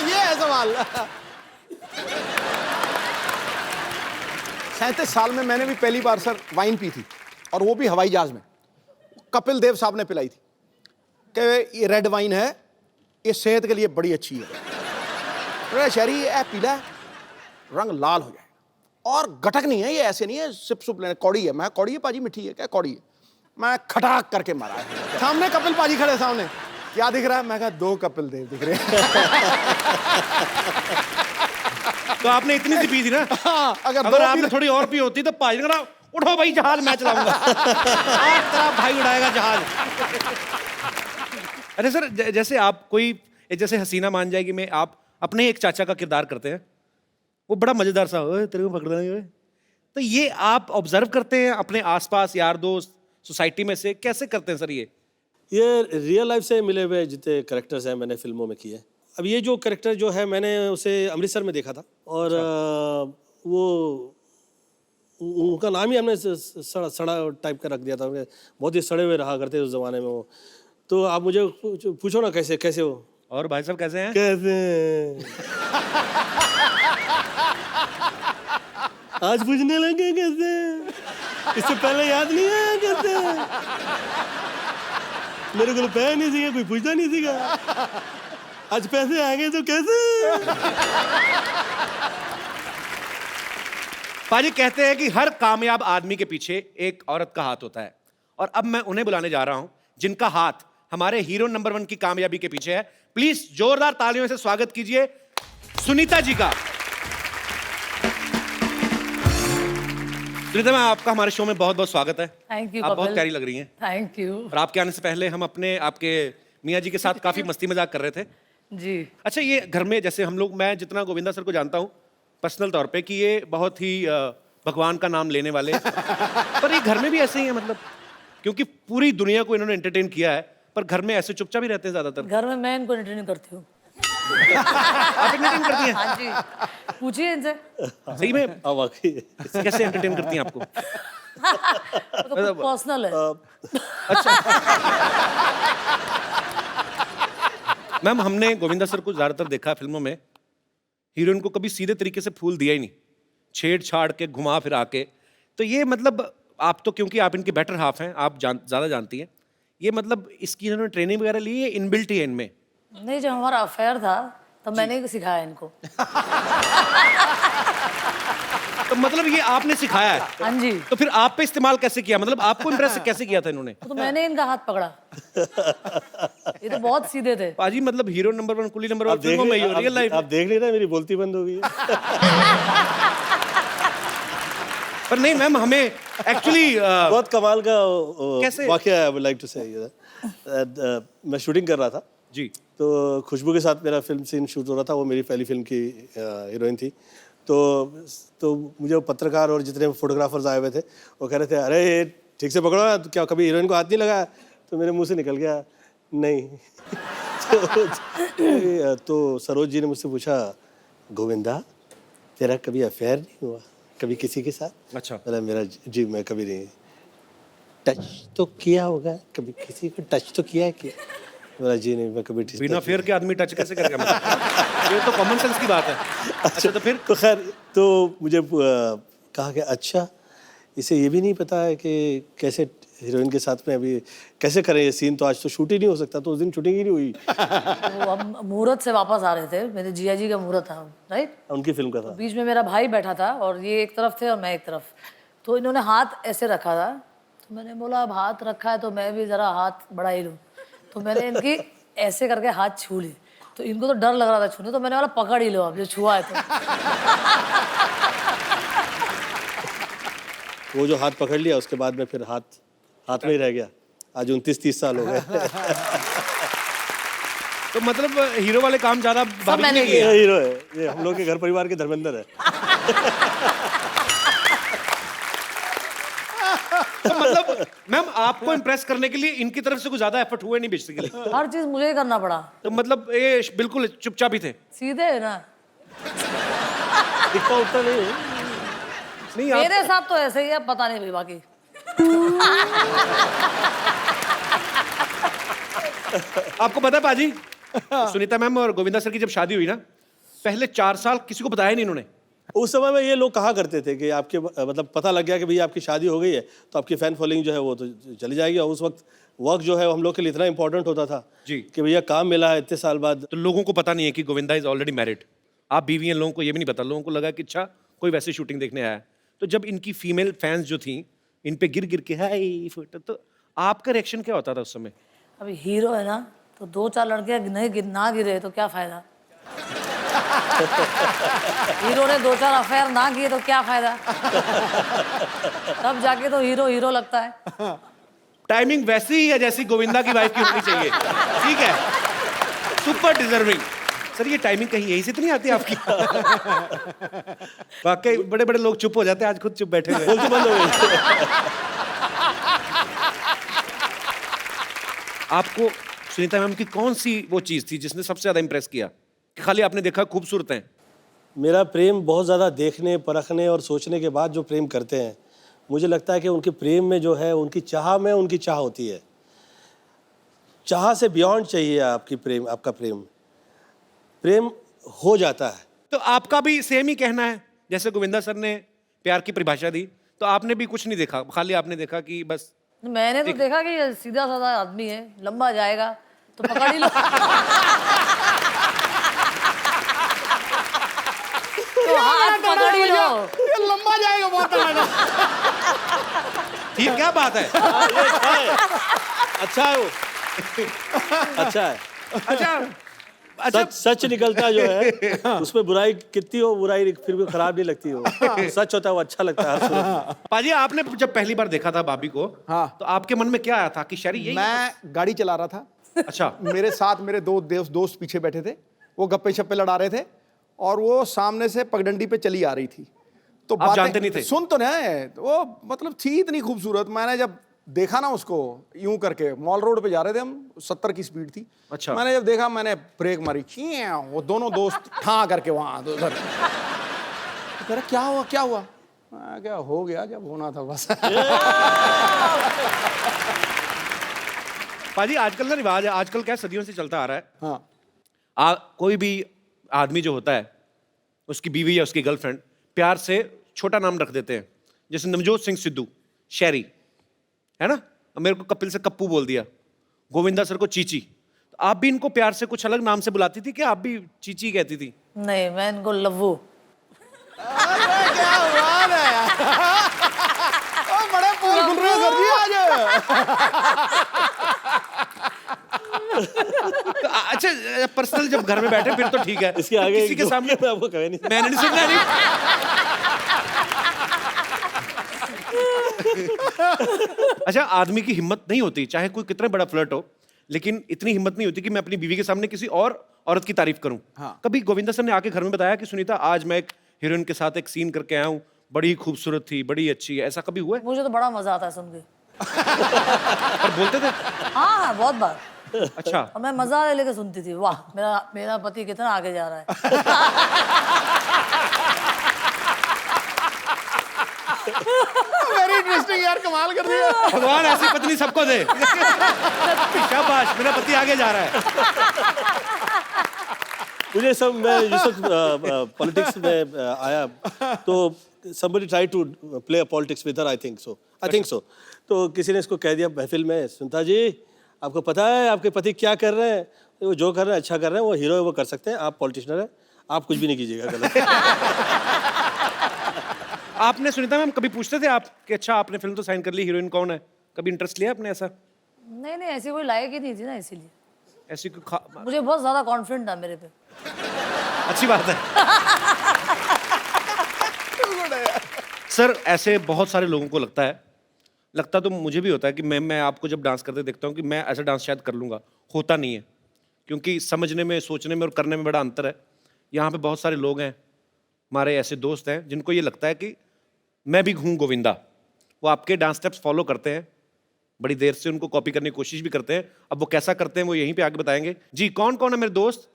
ये है सवाल। 37 साल में मैंने भी पहली बार सर वाइन पी थी, और वो भी हवाई जहाज में। कपिल देव साहब ने पिलाई थी कि ये रेड वाइन है, ये सेहत के लिए बड़ी अच्छी है। शहरी ये पीला है, रंग लाल हो जाए, और गटक नहीं है, ये ऐसे नहीं है सिप सुप लेने। कौड़ी है। मैं कौड़ी है पाजी, मिठी है क्या? कौड़ी है। मैं खटाक करके मारा है। सामने कपिल पाजी खड़े, सामने क्या दिख रहा है? मैं कहा 2 कपिल देव दिख रहे हैं।
तो आपने इतनी सी पी थी ना?
हाँ,
अगर आपने थोड़ी और पी होती तो पाजी ने उठो भाई जहाज मैं चलाऊंगा। आज तेरा भाई उड़ाएगा जहाज। अरे सर जैसे आप कोई जैसे हसीना मान जाएगी में आप अपने एक चाचा का किरदार करते हैं, वो बड़ा मजेदार सा, ओए तेरे को पकड़ लेंगे। तो ये आप ऑब्जर्व करते हैं अपने आसपास यार दोस्त सोसाइटी में से, कैसे करते हैं सर ये
रियल लाइफ से मिले हुए जितने करेक्टर्स हैं मैंने फिल्मों में किए। अब ये जो करेक्टर जो है मैंने उसे अमृतसर में देखा था, और वो उनका नाम ही हमने सड़ा टाइप का रख दिया था। बहुत ही सड़े हुए रहा करते उस जमाने में वो। तो आप मुझे पूछो ना कैसे हो।
और भाई साहब कैसे हैं?
कैसे आज पूछने लगे कैसे? इससे पहले याद नहीं आया कैसे? मेरे को पैसे नहीं सीखा, कोई पूछता नहीं सीखा। आज पैसे आ गए तो कैसे?
पाजी कहते हैं कि हर कामयाब आदमी के पीछे एक औरत का हाथ होता है, और अब मैं उन्हें बुलाने जा रहा हूं जिनका हाथ हमारे हीरो नंबर 1 की कामयाबी के पीछे है। प्लीज जोरदार तालियों से स्वागत कीजिए सुनीता जी का। सुनीता मैम, आपका हमारे शो में बहुत बहुत स्वागत है।
थैंक यू
आप बहुत प्यारी लग रही हैं।
थैंक यू
और आपके आने से पहले हम आपके मियाँ जी के साथ काफी मस्ती मजाक कर रहे थे।
जी।
अच्छा, ये घर में जैसे हम लोग, मैं जितना गोविंदा सर को जानता हूँ पर्सनल तौर पे कि ये बहुत ही भगवान का नाम लेने वाले पर ये घर में भी ऐसे ही है, मतलब क्योंकि पूरी दुनिया को इन्होंने एंटरटेन किया है, पर घर में ऐसे चुपचाप ही रहते हैं ज्यादातर।
घर में मैं इनको एंटरटेन करती हूँ।
आप एंटरटेन करती हैं?
हाँ जी, पूछिए इनसे।
सही में?
हाँ वाकई।
कैसे एंटरटेन करती हैं आपको?
वो तो पर्सनल है।
मैम, हमने गोविंदा सर को ज्यादातर देखा फिल्मों में, हीरोइन को कभी सीधे तरीके से फूल दिया ही नहीं, छेड़-छाड़ के, घुमा फिरा के। तो ये मतलब आप तो, क्योंकि आप इनके बेटर हाफ हैं, आप ज्यादा जानती हैं, ये मतलब इसकी इन्होंने ट्रेनिंग वगैरह ली है, इनबिल्ट ही है इनमें?
नहीं, जब हमारा अफेयर था तब मैंने ही सिखाया इनको।
तो मतलब ये आपने सिखाया है?
हाँ जी।
तो फिर आप पे इस्तेमाल कैसे किया, मतलब आपको इम्प्रेस कैसे किया था इन्होंने?
तो मैंने इनका हाथ पकड़ा। ये तो बहुत सीधे थे।
पाजी, मतलब हीरो नंबर 1, कुली नंबर 1 फिल्मों में ही हो, रियल लाइफ
आप देख नहीं रहे, मेरी बोलती बंद हो गई है।
पर नहीं मैम, हमें एक्चुअली
बहुत कमाल का
कैसे?
वाकया, आई वुड लाइक टू से। मैं शूटिंग कर रहा था
जी,
तो खुशबू के साथ मेरा फिल्म सीन शूट हो रहा था। वो मेरी पहली फिल्म की हीरोइन थी। तो मुझे वो पत्रकार और जितने फोटोग्राफर्स आए हुए थे वो कह रहे थे, अरे ये ठीक से पकड़ो ना, तो क्या कभी हीरोइन को हाथ नहीं लगाया? तो मेरे मुंह से निकल गया, नहीं। तो सरोज जी ने मुझसे पूछा, गोविंदा तेरा कभी अफेयर नहीं हुआ कभी किसी के साथ?
अच्छा।
मेरा जी, मैं कभी नहीं। टच तो किया होगा कभी, किसी को टच तो किया है क्या? मेरा जी नहीं, मैं कभी
बिना फेयर के आदमी टच कैसे करेगा? मतलब ये तो कॉमन सेंस की बात है। अच्छा, तो फिर?
तो खैर, तो मुझे कहा कि अच्छा, इसे ये भी नहीं पता है कि कैसे हीरोइन के साथ में अभी कैसे करें ये सीन, तो आज तो शूट ही नहीं हो सकता। तो उस दिन शूटिंग ही नहीं हुई।
तो हम मुहूर्त से वापस आ रहे थे, मेरे जिया जी का मुहूर्त था, राइट?
उनकी फिल्म का था।
बीच में मेरा भाई बैठा था और ये एक तरफ थे और मैं एक तरफ। तो इन्होंने हाथ ऐसे रखा था, तो मैंने बोला अब हाथ रखा है तो मैं भी जरा हाथ बढ़ा ही लूँ। तो मैंने इनकी ऐसे करके हाथ छू ली, तो इनको तो डर लग रहा था छूने, तो मैंने बोला पकड़ ही लो अब जो छुआ है तो।
वो जो हाथ पकड़ लिया, उसके बाद में फिर हाथ में ही रह गया। आज 29-30 साल हो गए।
तो मतलब हीरो वाले काम ज्यादा भाभी
मैंने
ने किए।
ये हीरो है, ये हम लोग के घर परिवार के धर्मेंद्र है।
तो मतलब मैम, आपको इम्प्रेस करने के लिए इनकी तरफ से कुछ ज्यादा एफर्ट हुए नहीं बेसिकली?
हर चीज मुझे ही करना पड़ा।
तो मतलब ये बिल्कुल चुपचाप ही थे?
सीधे है ना,
दिखता उठता नहीं है।
नहीं, आप
मेरे साथ तो ऐसे ही है, पता नहीं भाई बाकी।
आपको पता है पाजी, सुनीता मैम और गोविंदा सर की जब शादी हुई ना, पहले 4 साल किसी को बताया नहीं इन्होंने।
उस समय में ये लोग कहा करते थे कि आपके मतलब पता लग गया कि भैया आपकी शादी हो गई है तो आपकी फैन फॉलोइंग जो है वो तो चली जाएगी। और उस वक्त वर्क जो है हम लोग के लिए इतना इंपॉर्टेंट होता था
जी,
कि भैया काम मिला है इतने साल बाद।
तो लोगों को पता नहीं है कि गोविंदा इज ऑलरेडी मैरिड, आप बीवी हैं, लोगों को ये भी नहीं पता। लोगों को लगा कि अच्छा कोई वैसे शूटिंग देखने आया है। तो जब इनकी फीमेल फैंस जो थी इन पे गिर गिर के हाय फोटो, तो आपका रिएक्शन क्या होता था उस समय?
अभी हीरो है ना, तो 2-4 लड़के नहीं ना गिरे तो क्या फायदा? हीरो ने 2-4 अफेयर ना किए तो क्या फायदा? तब जाके तो हीरो लगता है।
टाइमिंग वैसी ही है जैसी गोविंदा की वाइफ की होनी चाहिए। ठीक है, सुपर डिजर्विंग। सर, ये टाइमिंग कहीं यहीं से तो नहीं आती आपकी? वाकई बड़े बड़े लोग चुप हो जाते हैं, आज खुद चुप बैठे हुए।
बोलती बंद हो गई।
आपको सुनीता मैम की कौन सी वो चीज थी जिसने सबसे ज्यादा इंप्रेस किया? कि खाली आपने देखा खूबसूरत हैं?
मेरा प्रेम बहुत ज़्यादा देखने परखने और सोचने के बाद जो प्रेम करते हैं, मुझे लगता है कि उनके प्रेम में जो है, उनकी चाह में उनकी चाह होती है। चाह से बियॉन्ड चाहिए आपका प्रेम हो जाता है।
तो आपका भी सेम ही कहना है, जैसे गोविंदा सर ने प्यार की परिभाषा दी, तो आपने भी कुछ नहीं देखा, खाली आपने देखा कि बस?
मैंने तो देखा कि ये सीधा साधा आदमी है, लंबा जाएगा तो पकड़ ही लो। तो हाथ पकड़ ही लो।
ये लंबा जाएगा बहुत लगा।
ठीक, क्या बात है?
अच्छा है वो। अच्छा है।
अच्छा
सच निकलता जो है उसमें बुराई कितनी हो, बुराई फिर भी खराब नहीं लगती हो। सच होता है वो अच्छा लगता है हर सूरत में।
पाजी, आपने जब पहली बार देखा था भाभी को,
हाँ।
तो आपके मन में क्या आया था कि शरी यही?
मैं गाड़ी चला रहा था,
अच्छा।
मेरे साथ मेरे दो दोस्त पीछे बैठे थे, वो गप्पे शप्पे लड़ा रहे थे और वो सामने से पगडंडी पे चली आ रही थी। तो
आप जानते नहीं थे?
सुन तो नहीं, वो मतलब थी इतनी खूबसूरत। मैंने जब देखा ना उसको यूं करके, मॉल रोड पे जा रहे थे हम, 70 की स्पीड थी।
अच्छा।
मैंने जब देखा, मैंने ब्रेक मारी, वो दोनों दोस्त ठां करके वहां उधर। तो कह रहे क्या हुआ क्या हुआ? मैं क्या हो गया, जब होना था बस।
पाजी, आजकल ना रिवाज है, आजकल क्या सदियों से चलता आ रहा है,
हाँ
कोई भी आदमी जो होता है, उसकी बीवी या उसकी गर्लफ्रेंड प्यार से छोटा नाम रख देते हैं। जैसे नवजोत सिंह सिद्धू शैरी, है ना? मेरे को कपिल से कप्पू बोल दिया, गोविंदा सर को चीची। तो आप भी इनको प्यार से कुछ अलग नाम से बुलाती थी, क्या आप भी चीची कहती थी?
नहीं, मैं इनको लव्वू।
क्या बात है यार। बड़े पोल खुल रहे हो सर जी आज।
अच्छा, पर्सनल जब घर में बैठे फिर तो ठीक है,
इसके आगे
किसी के सामने
मैं आपको कहे नहीं।
मैंने नहीं सुनना नहीं। अच्छा, आदमी की हिम्मत नहीं होती, चाहे कोई कितना बड़ा फ्लर्ट हो, लेकिन इतनी हिम्मत नहीं होती कि मैं अपनी बीवी के सामने किसी और औरत की तारीफ करूं।
हाँ।
कभी गोविंदा सर ने आके घर में बताया कि सुनीता, आज मैं एक हीरोइन के साथ एक सीन करके आया हूं, बड़ी खूबसूरत थी, बड़ी अच्छी है, ऐसा कभी हुआ है?
मुझे तो बड़ा मजा आता है सुन के।
और बोलते थे?
हाँ, बहुत बार।
अच्छा।
और मैं मजा लेके सुनती थी, वाह मेरा पति कितना आगे जा रहा है।
वेरी इंटरेस्टिंग यार, कमाल कर दिया।
भगवान ऐसी पत्नी सबको दे। शाबाश, मेरा पति आगे जा रहा है।
मुझे सब, मैं यूसुफ पॉलिटिक्स में आया तो somebody tried to play politics with her, I think so। तो किसी ने इसको कह दिया महफिल में, सुनीता जी आपको पता है आपके पति क्या कर रहे हैं? वो जो कर रहे हैं अच्छा कर रहे हैं, वो हीरो है, वो कर सकते हैं, आप पॉलिटिशियन हैं, आप कुछ भी नहीं कीजिएगा गलत।
आपने सुनीता मैम कभी पूछते थे आप कि अच्छा आपने फिल्म तो साइन कर ली, हीरोइन कौन है? कभी इंटरेस्ट लिया आपने ऐसा?
नहीं, ऐसी कोई लायक ही नहीं थी ना, इसीलिए।
ऐसी
मुझे बहुत ज्यादा कॉन्फिडेंट था मेरे पे।
अच्छी बात है। सर, ऐसे बहुत सारे लोगों को लगता तो मुझे भी होता है कि मैं आपको जब डांस करते देखता हूँ कि मैं ऐसा डांस शायद कर लूँगा, होता नहीं है, क्योंकि समझने में, सोचने में और करने में बड़ा अंतर है। यहाँ पे बहुत सारे लोग हैं, हमारे ऐसे दोस्त हैं जिनको ये लगता है कि मैं भी हूँ गोविंदा। वो आपके डांस स्टेप्स फॉलो करते हैं, बड़ी देर से उनको कॉपी करने की कोशिश भी करते हैं। अब वो कैसा करते हैं वो यहीं पे आगे बताएंगे। जी, कौन कौन है मेरे दोस्त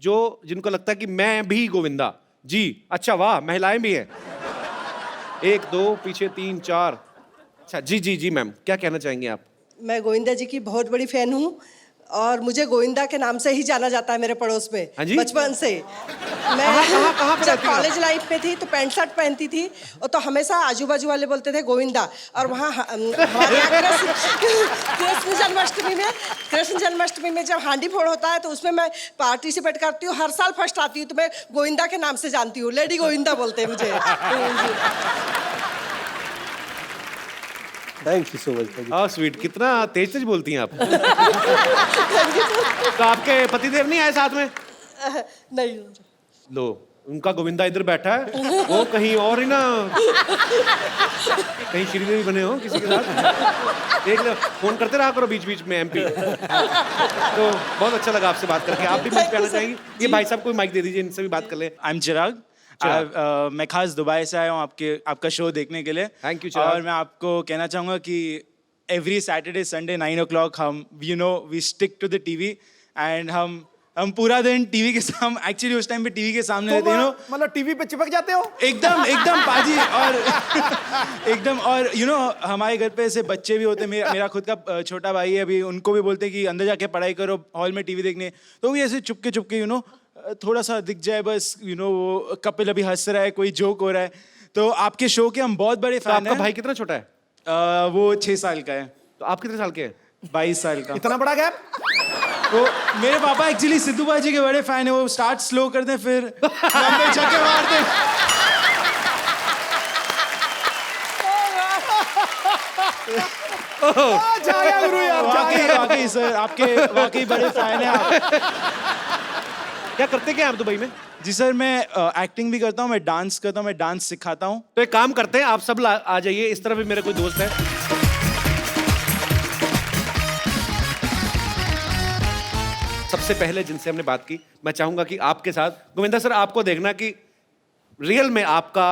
जिनको लगता है कि मैं भी गोविंदा? जी, अच्छा, वाह, महिलाएं भी हैं। 1 2 पीछे 3 4। अच्छा, जी मैम, क्या कहना चाहेंगे आप?
मैं गोविंदा जी की बहुत बड़ी फैन हूँ और मुझे गोविंदा के नाम से ही जाना जाता है मेरे पड़ोस में।
हाँ जी?
बचपन से मैं
कहाँ पे
जब
रहती हैं आप?
कॉलेज लाइफ में थी तो पैंट शर्ट पहनती थी और तो हमेशा आजू बाजू वाले बोलते थे गोविंदा। और वहाँ हमारे यहाँ कृष्ण जन्माष्टमी में जब हांडी फोड़ होता है तो उसमें मैं पार्टिसिपेट करती हूँ, हर साल फर्स्ट आती हूँ। तो मैं गोविंदा के नाम से जानती हूँ, लेडी गोविंदा बोलते हैं मुझे।
Thank you so much.
हाँ, स्वीट, कितना तेज बोलती हैं आप। तो आपके पतिदेव नहीं आए साथ में?
नहीं।
लो, उनका गोविंदा इधर बैठा है, वो कहीं और ही ना, कहीं श्रीदेवी बने हो किसी के साथ। देख लो, फोन करते रहा करो बीच बीच में MP। तो बहुत अच्छा लगा आपसे बात करके। आप भी मंच पे आना चाहेंगी? ये भाई साहब को माइक दे दीजिए, इनसे भी बात कर ले।
आई एम चिराग। मैं खास दुबई से आया हूँ आपका शो देखने के लिए।
Thank you, चिराग।
और मैं आपको कहना चाहूँगा कि एवरी सैटरडे संडे 9 o'clock हम we stick to the TV and हम पूरा दिन टीवी के सामने, एक्चुअली उस टाइम पे टीवी के सामने रहते हैं,
मतलब टीवी पे चिपक जाते हो
एकदम पाजी। और एकदम, और हमारे घर पे ऐसे बच्चे भी होते हैं। मेरा खुद का छोटा भाई है, अभी उनको भी बोलते हैं कि अंदर जाके पढ़ाई करो, हॉल में टीवी देखने। तो भी ऐसे चुपके थोड़ा सा दिख जाए बस, वो कपिल अभी हंस रहा है, कोई जोक हो रहा है। तो आपके शो के हम बहुत बड़े
तो
फैन
आपका
हैं।
भाई कितना छोटा है?
वो 6 साल का है।
तो आप कितने साल के हैं?
22 साल का।
इतना बड़ा गैप?
तो मेरे पापा एक्चुअली सिद्धू बाजी के बड़े फैन है। वो स्टार्ट स्लो करते हैं, फिर लंबे छक्के मारते हैं।
जाया गुरु यार,
वाकई वाकई सर, आपके वाकई बड़े फैन हैं आप।
क्या करते क्या आप दुबई में?
जी सर, मैं एक्टिंग भी करता हूँ, मैं डांस करता हूँ, मैं डांस सिखाता हूँ।
तो एक काम करते हैं, आप सब आ जाइए, इस तरफ भी मेरा कोई दोस्त है। सबसे पहले जिनसे हमने बात की, मैं चाहूंगा कि आपके साथ गोविंदा सर, आपको देखना कि रियल में आपका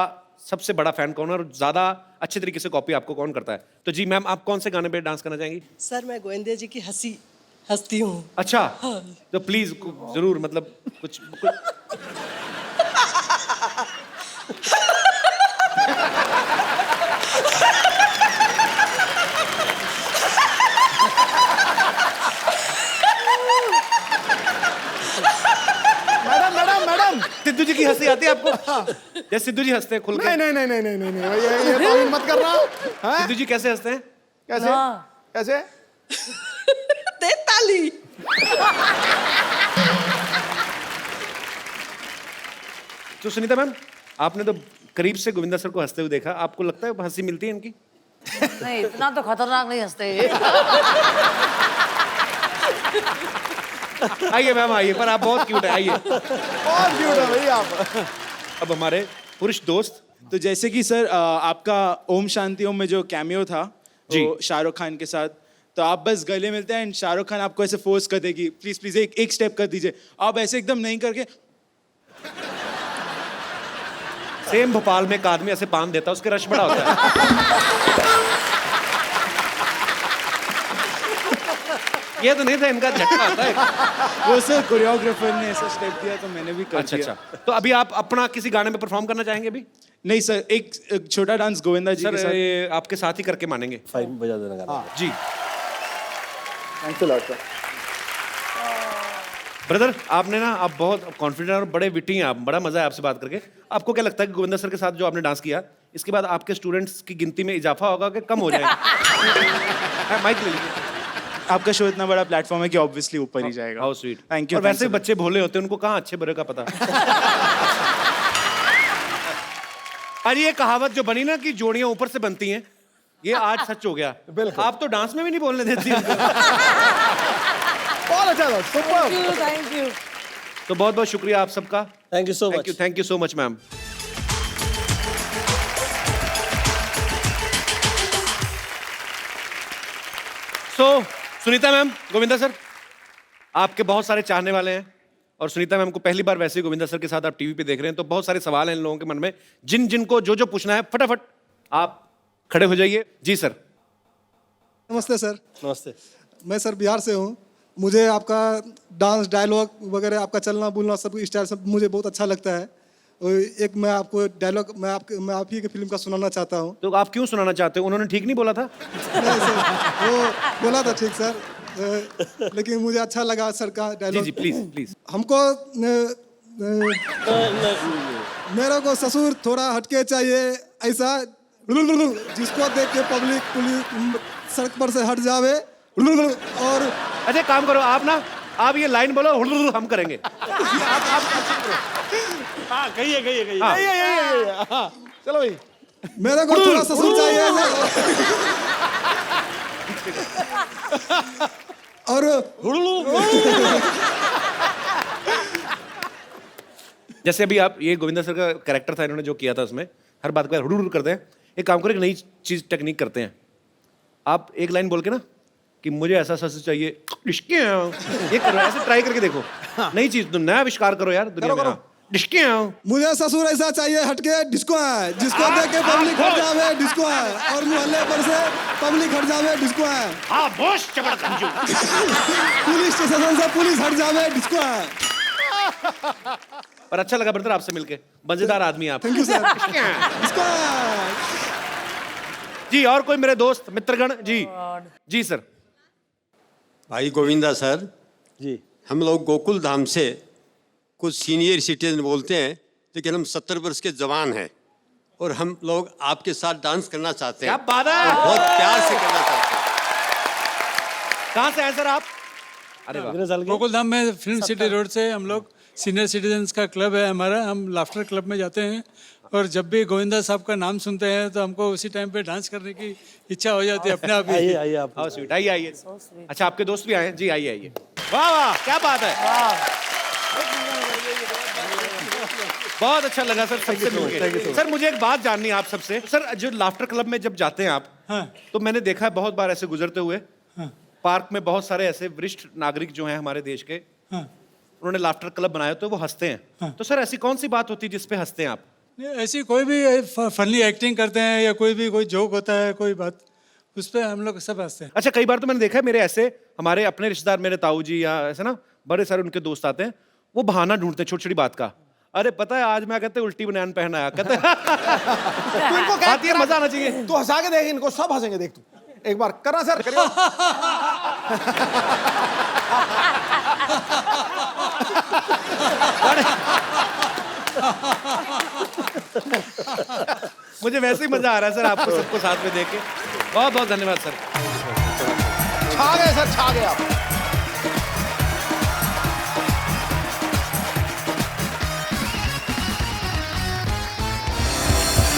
सबसे बड़ा फैन कौन है और ज्यादा अच्छे तरीके से कॉपी आपको कौन करता है। तो जी मैम, आप कौन से गाने पे डांस करना चाहेंगी?
सर मैं गोविंदा जी की हंसती हूँ।
अच्छा, तो प्लीज जरूर, मतलब कुछ
मैडम
सिद्धू जी की हंसी आती है आपको? जैसे सिद्धू जी हंसते हैं खुल के।
नहीं नहीं नहीं नहीं नहीं नहीं, ये तावील मत करना। हैं?
सिद्धू जी कैसे हंसते हैं?
कैसे
हाँ।
कैसे?
दे ताली।
तो सुनीता मैम, आपने तो करीब से गोविंदा सर को हंसते हुए देखा, आपको लगता है हंसी मिलती है इनकी?
नहीं, इतना तो खतरनाक नहीं हंसते ये।
आइए मैम आइए, पर आप बहुत क्यूट है, आइए।
बहुत क्यूट है भाई आप।
अब हमारे पुरुष दोस्त।
तो जैसे कि सर आपका ओम शांति ओम में जो कैमियो था
जी।
वो शाहरुख खान के साथ, तो आप बस गले मिलते हैं एंड शाहरुख खान आपको ऐसे फोर्स कर देगी, प्लीज प्लीज एक स्टेप कर दीजिए, आप ऐसे एकदम नहीं करके।
सेम भोपाल में एक आदमी ऐसे पान देता है, उसके रश बड़ा होता है। ये तो नहीं था, इनका झटका आता है।
वो सर कोरियोग्राफर ने ऐसा स्टेप दिया तो मैंने भी कर
अच्छा
दिया।
अच्छा, तो अभी आप अपना किसी गाने में परफॉर्म करना चाहेंगे अभी?
नहीं सर, एक छोटा डांस गोविंदा जी के
सर
साथ।
ये आपके साथ ही करके मानेंगे।
फाइन बजा देना गाना।
जी
thanks a lot sir.
Brother, आपने ना, आप बहुत कॉन्फिडेंट और बड़े विटी हैं आप, बड़ा मजा है आपसे बात करके। आपको क्या लगता है कि गोविंदा सर के साथ जो आपने डांस किया, इसके बाद आपके स्टूडेंट्स की गिनती में इजाफा होगा कि कम हो जाएगा? माइक ले लीजिए।
आपका शो इतना बड़ा प्लेटफॉर्म है कि ऑब्वियसली ऊपर ही जाएगा।
How sweet.
Thank you.
और वैसे बच्चे भोले होते हैं, उनको कहाँ अच्छे बुरे का पता। और ये कहावत जो बनी ना कि जोड़ियां ऊपर से बनती हैं, ये आज सच हो गया। आप तो डांस में भी नहीं बोलने देती उनको।
बहुत अच्छा था, सुपर।
Thank you.
तो बहुत बहुत शुक्रिया आप सबका।
Thank you so much.
Thank you so much ma'am. So Sunita ma'am, Govinda sir, आपके बहुत सारे चाहने वाले हैं, और सुनीता मैम को पहली बार वैसे ही गोविंदा सर के साथ आप टीवी पे देख रहे हैं, तो बहुत सारे सवाल हैं इन लोगों के मन में, जिनको जो जो पूछना है फटाफट आप खड़े हो जाइए। जी सर।
नमस्ते सर।
नमस्ते।
मैं सर बिहार से हूँ। मुझे आपका डांस डायलॉग वगैरह, आपका चलना बोलना, सब स्टाइल सब मुझे बहुत अच्छा लगता है। और एक मैं आपको डायलॉग मैं आप ही की फिल्म का सुनाना चाहता हूँ।
तो आप क्यों सुनाना चाहते हो? उन्होंने ठीक नहीं बोला था?
नहीं सर, वो बोला था ठीक सर, लेकिन मुझे अच्छा लगा सर का
जी
डायलॉग।
जी प्लीज प्लीज।
हमको मेरे को ससुर थोड़ा हटके चाहिए, ऐसा जिसको देख के पब्लिक पुलिस सड़क पर से हट जावे। और
अच्छा काम करो, आप ये लाइन बोलो, हम करेंगे।
हाँ कहिए।
हाँ।
हाँ, चलो भाई।
मेरे को थोड़ा ससुर चाहिए और
जैसे अभी आप, ये गोविंदा सर का कैरेक्टर था, इन्होंने जो किया था उसमें हर बात को हुडुर करते हैं। एक काम करो, एक नई चीज टेक्निक करते हैं। आप एक लाइन बोल के ना कि मुझे ऐसा ससुर चाहिए, ये करो, ऐसे ट्राई करके देखो। नई चीज, तो नया आविष्कार करो यार दुनिया में। हाँ।
मुझे ससुर ऐसा चाहिए हटके डिस्को है, जिसको देख के पब्लिक हट जावे डिस्को है, और मोहल्ले पर से पब्लिक हट जावे डिस्को है।
हाँ बॉस, चबड़ कंजू।
पुलिस स्टेशन से पुलिस हट जावे डिस्को है।
पर अच्छा लगा ब्रदर आपसे मिलके, मजेदार आदमी आप।
Thank you sir. डिस्को है।
जी और कोई मेरे दोस्त मित्रगण? जी जी सर।
भाई गोविंदा सर
जी।
हम लोग गोकुल धाम से कुछ सीनियर सिटीजन बोलते हैं, लेकिन हम 70 वर्ष के जवान हैं और हम लोग आपके साथ डांस करना चाहते हैं।
क्या बात है!
और बहुत प्यार से करना चाहते हैं।
कहाँ से हैं सर आप? अरे वाह।
कितने साल के?
गोकुलधाम में फिल्म सिटी रोड से हम लोग सीनियर सिटीजन्स का क्लब है हमारा, हम लाफ्टर क्लब में जाते हैं और जब भी गोविंदा साहब का नाम सुनते हैं तो हमको उसी टाइम पे डांस करने की इच्छा हो जाती है अपने आप ही।
आइए आप।
आओ स्वीट, आइए आइए। अच्छा, आपके दोस्त भी आए हैं? जी आइए आइए। वाह वाह, क्या बात है। बहुत अच्छा लगा सर सबसे मिलके। सर मुझे एक बात जाननी है आप सबसे। सर जो लाफ्टर क्लब में जब जाते हैं आप,
हाँ।
तो मैंने देखा है बहुत बार ऐसे गुजरते हुए,
हाँ।
पार्क में बहुत सारे ऐसे वरिष्ठ नागरिक जो हैं हमारे देश के,
हाँ।
उन्होंने लाफ्टर क्लब बनाया तो वो हंसते हैं।
हाँ।
तो सर ऐसी कौन सी बात होती है जिस पे हंसते हैं आप?
नहीं, ऐसी कोई भी फनी एक्टिंग करते हैं या कोई जोक होता है, कोई बात, उस पर हम लोग सब हंसते हैं।
अच्छा, कई बार तो मैंने देखा है मेरे ऐसे हमारे अपने रिश्तेदार, मेरे ताऊ जी या ऐसे ना बड़े सारे उनके दोस्त आते हैं, वो बहाना ढूंढते हैं छोटी छोटी बात का। अरे पता है आज मैं कहते उल्टी बनियान पहन आया, कहते
तू इनको
बात ये मजा आना चाहिए।
तू हंसा के देख, इनको सब हंसेंगे, देख तू एक बार करना सर, करियो।
मुझे वैसे ही मजा आ रहा है सर आपको सबको साथ में देख के। बहुत बहुत धन्यवाद सर।
छा गए सर, छा गए आप।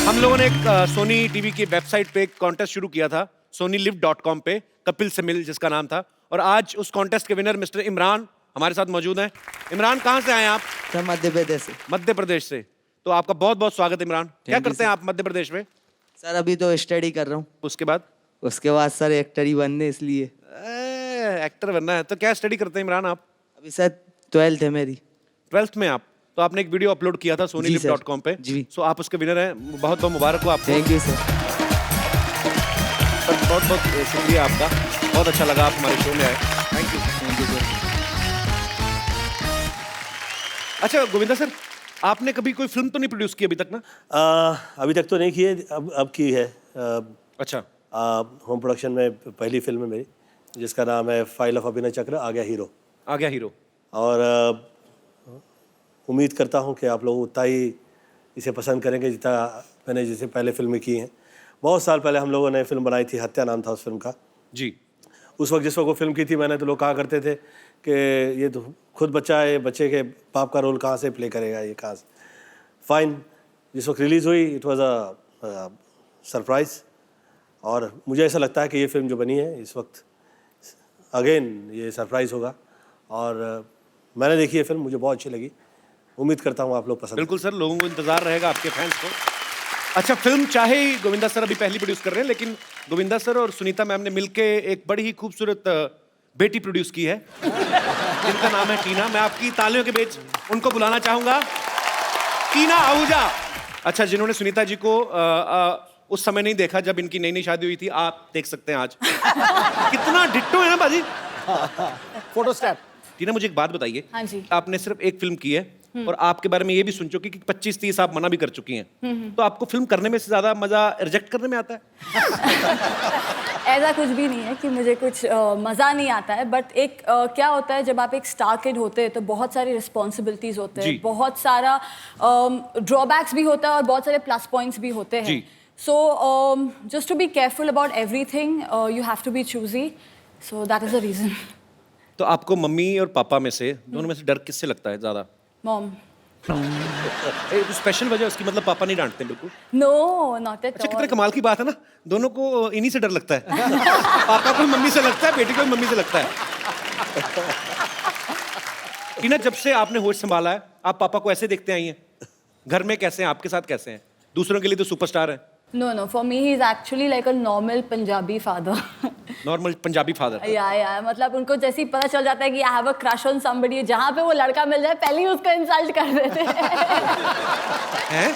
हम लोगों ने एक सोनी टीवी की वेबसाइट पे एक कॉन्टेस्ट शुरू किया था, sonilive.com पे, कपिल से मिल जिसका नाम था, और आज उस कॉन्टेस्ट के विनर मिस्टर इमरान हमारे साथ मौजूद हैं। इमरान, कहाँ से आए आप?
सर मध्य प्रदेश से।
मध्य प्रदेश से। तो आपका बहुत बहुत स्वागत इमरान। क्या करते हैं आप मध्य प्रदेश में?
सर अभी तो स्टडी कर रहा हूँ।
उसके बाद?
उसके बाद सर एक्टर ही बनने, इसलिए।
एक्टर बनना है। तो क्या स्टडी करते हैं इमरान आप?
अभी सर 12th है मेरी।
12th में आप? तो आपने एक वीडियो अपलोड किया था sonilive.com पे।
जी।
सो आप उसके विनर हैं, बहुत बहुत मुबारक हो आपको।
Thank you sir.
बहुत बहुत शुक्रिया आपका, बहुत अच्छा लगा आप हमारे शो में आए। Thank you sir. अच्छा गोविंदा सर, आपने कभी कोई फिल्म तो नहीं प्रोड्यूस की अभी तक ना?
अभी तक तो नहीं की है, अब की है।
अच्छा।
होम प्रोडक्शन में पहली फिल्म है मेरी, जिसका नाम है फाइल ऑफ अभिनय चक्र, आ गया हीरो।
आ गया हीरो।
और उम्मीद करता हूँ कि आप लोग उतना ही इसे पसंद करेंगे जितना मैंने जिसे पहले फिल्में की हैं। बहुत साल पहले हम लोगों ने फिल्म बनाई थी, हत्या नाम था उस फिल्म का।
जी।
उस वक्त जिस वक्त वो फिल्म की थी मैंने, तो लोग कहा करते थे कि ये तो खुद बच्चा है, बच्चे के बाप का रोल कहाँ से प्ले करेगा, ये कहाँ से। फाइन, जिस वक्त रिलीज़ हुई इट वाज अ सरप्राइज़, और मुझे ऐसा लगता है कि ये फिल्म जो बनी है इस वक्त अगेन ये सरप्राइज़ होगा। और मैंने देखी ये फिल्म, मुझे बहुत अच्छी लगी। उम्मीद करता हूँ आप लोग पसंद।
बिल्कुल सर, लोगों को इंतजार रहेगा, आपके फैंस को। अच्छा, फिल्म चाहे ही गोविंदा सर अभी पहली प्रोड्यूस कर रहे हैं, लेकिन गोविंदा सर और सुनीता मैम ने मिलके एक बड़ी ही खूबसूरत बेटी प्रोड्यूस की है जिनका नाम है टीना। मैं आपकी तालियों के बीच उनको बुलाना चाहूंगा, टीना आहूजा। अच्छा, जिन्होंने सुनीता जी को उस समय नहीं देखा जब इनकी नई नई शादी हुई थी, आप देख सकते हैं आज। कितना डिट्टो है ना बाजी।
Photo step.
टीना, मुझे एक बात बताइए।
हाँ जी।
आपने सिर्फ एक फिल्म की है और आपके बारे में ये भी सुन चुकी कि 25-30 आप मना भी कर चुकी हैं, तो आपको फिल्म करने में से ज्यादा मजा रिजेक्ट करने में आता है?
ऐसा कुछ भी नहीं है कि मुझे कुछ मज़ा नहीं आता है, बट एक क्या होता है जब आप एक स्टार किड होते हैं तो बहुत सारी रिस्पॉन्सिबिलिटीज होते हैं, बहुत सारा ड्रॉबैक्स भी होता है और बहुत सारे प्लस पॉइंट्स भी होते हैं। So just to be careful about everything, you have to be choosy, so that is the reason.
तो आपको मम्मी और पापा में से, दोनों में से डर किससे लगता है ज्यादा?
मॉम।
स्पेशल वजह उसकी, मतलब पापा नहीं डांटते बिल्कुल?
नो, नॉट एट
अच्छा, कितने कमाल की बात है ना, दोनों को इन्हीं से डर लगता है। पापा को मम्मी से लगता है, बेटी को मम्मी से लगता है। टीना, जब से आपने होश संभाला है, आप पापा को ऐसे देखते आई हैं? घर में कैसे हैं, आपके साथ कैसे हैं? दूसरों के लिए तो सुपरस्टार है।
No, for me he's actually like a normal Punjabi father.
Normal Punjabi father.
या मतलब उनको जैसे ही पता चल जाता है कि I have a crush on somebody, जहाँ पे वो लड़का मिल जाए पहले ही उसको इंसल्ट कर देते
हैं।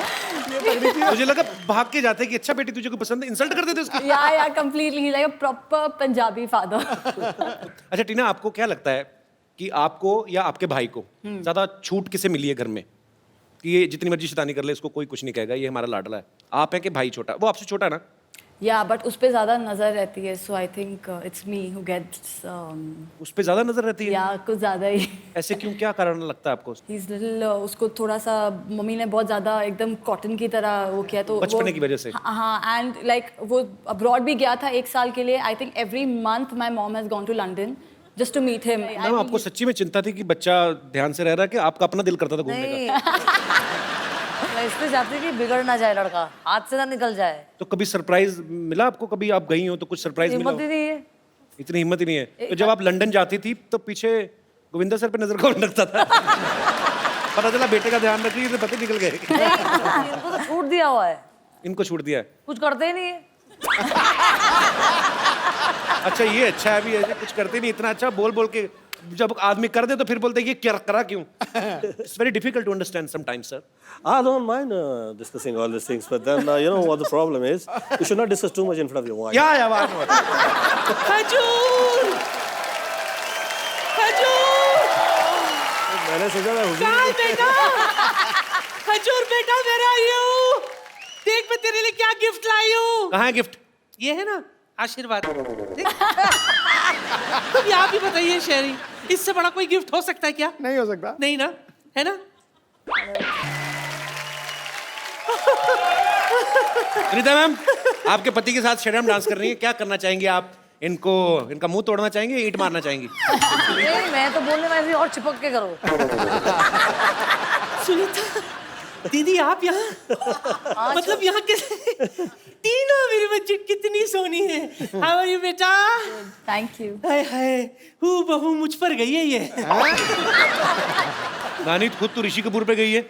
मुझे लगा भाग के जाते कि अच्छा बेटी तुझे को पसंद है, इंसल्ट कर देते उसको।
या completely like a proper Punjabi father.
अच्छा टीना, आपको क्या लगता है कि आपको या आपके भाई को ज्यादा छूट किसे मिली है घर में, कि ये जितनी मर्जी शैतानी कर ले इसको कोई कुछ नहीं कहेगा, ये हमारा लाडला है? आप है कि भाई छोटा? वो आपसे छोटा है ना?
या बट उस पे ज्यादा नजर रहती है, so I think it's me who gets
उस पे ज्यादा नजर रहती है?
या कुछ ज्यादा ही।
ऐसे क्यों, क्या कारण लगता है आपको?
He's little, उसको थोड़ा सा मम्मी ने बहुत ज्यादा एकदम कॉटन की तरह वो किया, तो
बचपने की वजह से।
हाँ, एंड लाइक वो अब्रॉड भी गया था 1 साल के लिए। I think every month my mom has gone to London just to meet him.
Ma'am आपको सच्ची में चिंता थी कि बच्चा ध्यान से रह रहा है कि आपका अपना दिल करता था घूमने
नहीं
का?
मैं इसलिए चाहती कि बिगड़ ना जाए लड़का, हाथ से ना निकल जाए।
तो कभी सरप्राइज मिला आपको? कभी आप गई हो तो कुछ सरप्राइज मिला
हिम्मत ही
हो?
नहीं है।
इतनी हिम्मत ही नहीं है। तो जब आप लंदन जाती थी तो पीछे गोविंदा सर पे नजर कौन रखता था? पता चला बेटे का ध्यान रख रही है तो पता निकल गए।
नहीं, इनको तो छूट दिया हुआ है,
इनको छूट दिया है।
कुछ करते ही नहीं है।
अच्छा ये अच्छा है, अभी ऐसे कुछ करते नहीं, इतना अच्छा बोल बोल के जब आदमी कर दे तो फिर बोलते हैं ये क्या करा क्यों? It's very difficult to understand sometimes, sir.
I don't mind discussing all these things, but then you know what the problem is. You should not discuss too much in front of your wife.
या बात
खजूर खजूर
मैंने सोचा मैं हुजूर
कहाँ बेटा खजूर बेटा मेरा यू देख मैं तेरे लिए क्या गिफ्ट लाई हूँ।
कहाँ है गिफ्ट?
ये है ना आशीर्वाद। तुम यहाँ भी बताइए शेरी, इससे बड़ा कोई गिफ्ट हो सकता है क्या?
नहीं हो सकता।
नहीं ना, है ना?
रीता मैम आपके पति के साथ शर्म डांस कर रही है, क्या करना चाहेंगे आप? इनको इनका मुंह तोड़ना चाहेंगे, ईंट मारना चाहेंगी?
नहीं, मैं तो बोलने में ऐसे और चिपक के करो।
सुनीता दीदी आप यहाँ मतलब यहाँ के तीनों मेरी बच्ची कितनी सोनी है। हाउ आर यू बेटा?
Thank you.
हाय हाय हूँ बहू मुझ पर गई है ये।
नानी खुद तो ऋषि कपूर पे गई है।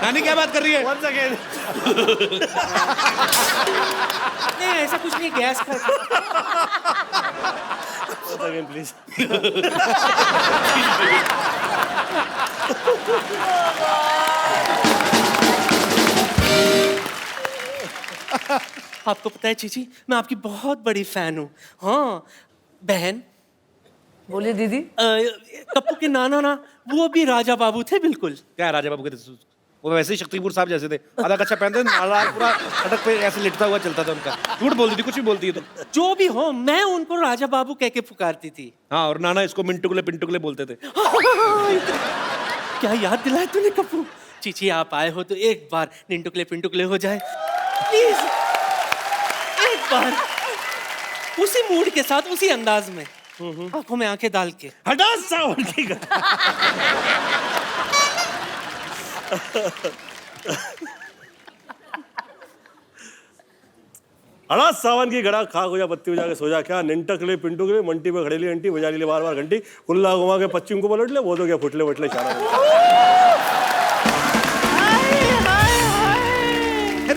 नानी क्या बात कर रही है?
Once again. नहीं ऐसा कुछ नहीं, गैस खा
Once again, please.
आपको पता है चीची मैं आपकी बहुत बड़ी फैन हूँ। हाँ बहन
बोलिए दीदी।
कप्पू के नाना ना वो भी राजा बाबू थे बिल्कुल।
क्या राजा बाबू के थे? वो वैसे ही शक्तिपुर साहब जैसे थे, आधा कच्चा पहनते थे, नाला पूरा सड़क पे ऐसे लिटता हुआ चलता था उनका। झूठ बोलती थी, कुछ भी बोलती है तो।
जो भी हो मैं उनको राजा बाबू कह के पुकारती थी।
हाँ और नाना इसको मिंटुकले पिंटुकले बोलते थे।
क्या याद दिलाया तूने कप्पू। चीची आप आए हो तो एक बार निंटुकले पिंटुकले हो जाए प्लीज, एक बार उसी मूड के साथ उसी अंदाज में आंखों में आंखें डाल के।
हटा सावन की गड़ा।
हड़ा सावन की गड़ा खा हो जा पत्ती बजा के सो जा, क्या निंटकले पिंटुकले मंटी पे खड़ेली अंटी बजा ली बार बार घंटी, कुल्ला घुमा के पश्चिम को पलट ले, वो तो क्या फुटले वटले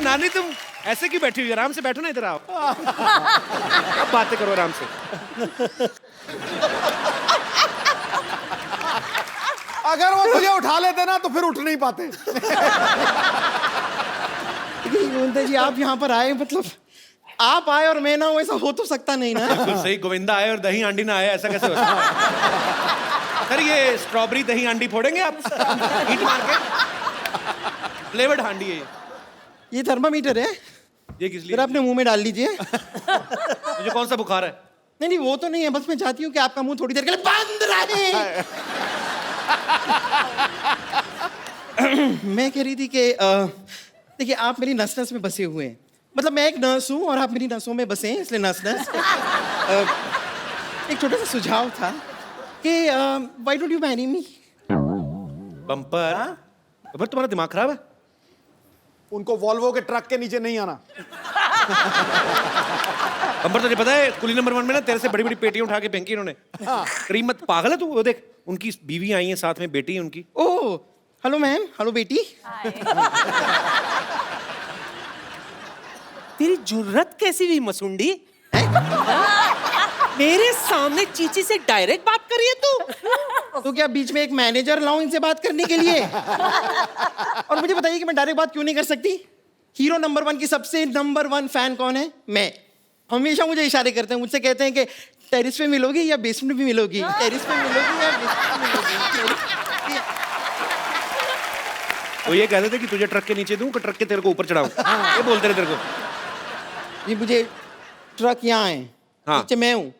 नानी तुम ऐसे क्यों बैठी हुई? आराम से बैठो ना, इधर आओ। अब बातें करो आराम से।
अगर वो तुझे उठा लेते ना तो फिर उठ नहीं पाते।
गोविंदा जी आप यहाँ पर आए, मतलब आप आए और मैं ना हूं, ऐसा हो तो सकता नहीं ना।
बिल्कुल सही, गोविंदा आए और दही हांडी ना आए, ऐसा कैसे हो सकता है? सर ये स्ट्रॉबेरी दही हांडी फोड़ेंगे आप ईंट मार के? फ्लेवर्ड हांडी है
ये थर्मामीटर है,
ये किस लिए?
फिर अपने मुंह में डाल लीजिए।
मुझे कौन सा बुखार है?
नहीं नहीं वो तो नहीं है, बस मैं चाहती हूँ कि आपका मुंह थोड़ी देर के लिए बंद रहे। मैं कह रही थी कि देखिए आप मेरी नस नस में बसे हुए हैं, मतलब मैं एक नर्स हूँ और आप मेरी नसों में बसे हैं, इसलिए नस नस। एक छोटा सा सुझाव था कि why don't you marry me?
Bumper? Bumper तुम्हारा दिमाग खराब है?
उनको वॉल्वो के ट्रक के नीचे नहीं आना।
बम्पर तुझे पता है कुली नंबर 1 में ना तेरे से बड़ी बड़ी पेटियां उठा के फेंकी इन्होंने। करीम मत, पागल है तू? वो देख उनकी बीवी आई है साथ में, बेटी है उनकी।
ओह हेलो मैम, हेलो बेटी।
तेरी जुर्रत कैसी हुई मसुंडी? मेरे सामने चीची से डायरेक्ट बात कर रही है तू?
तो क्या बीच में एक मैनेजर लाऊं इनसे बात करने के लिए? और मुझे बताइए कि मैं डायरेक्ट बात क्यों नहीं कर सकती? हीरो नंबर 1 की सबसे नंबर 1 फैन कौन है? मैं। हमेशा मुझे इशारे करते हैं, मुझसे कहते हैं कि टेरिस पे मिलोगी या बेसमेंट में मिलोगी, टेरिस पे मिलोगी या बेसमेंट में मिलोगी।
वो ये कहते थे कि तुझे ट्रक के नीचे दूं कि ट्रक के तेरे को ऊपर चढ़ाऊं, ये बोलते रहे तेरे को।
ये मुझे ट्रक यहाँ है,
हाँ।
नीचे मैं हूँ।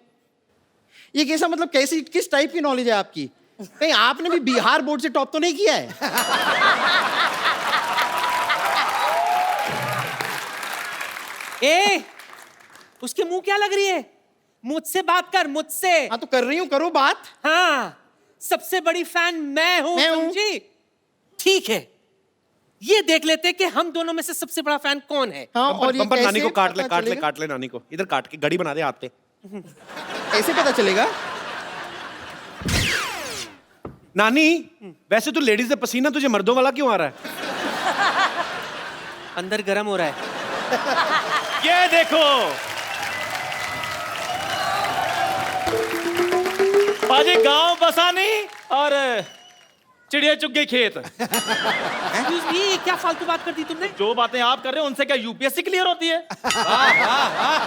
ये कैसा, मतलब कैसी किस टाइप की नॉलेज है आपकी? कहीं आपने भी बिहार बोर्ड से टॉप तो नहीं किया है?
ए, उसके मुंह क्या लग रही है? मुझसे बात कर, मुझसे।
हाँ तो कर रही हूँ, करो बात।
हाँ, सबसे बड़ी फैन मैं हूँ,
मैं हूँ।
समझी? ठीक है, ये देख लेते हैं कि हम दोनों में से सबसे बड़ा फैन कौन है।
हाँ, और ये
बम्पर नानी
कैसे
को काट ले,
पता
काट ले,
चलेगा?
काट ले नानी को, इधर काट के गड़ी बना दे हाथ पे।
ऐसे पता चलेगा?
नानी, वैसे तो लेडीज से पसीना तुझे मर्दों वाला क्यों आ रहा है?
अंदर गर्म हो रहा है।
ये देखो बाजी, गांव बसानी और चिड़िया चुग गई खेत।
Excuse me, क्या फालतू बात कर दी तुमने?
जो बातें आप कर रहे हो उनसे क्या यूपीएससी क्लियर होती है?
वाह वाह वाह,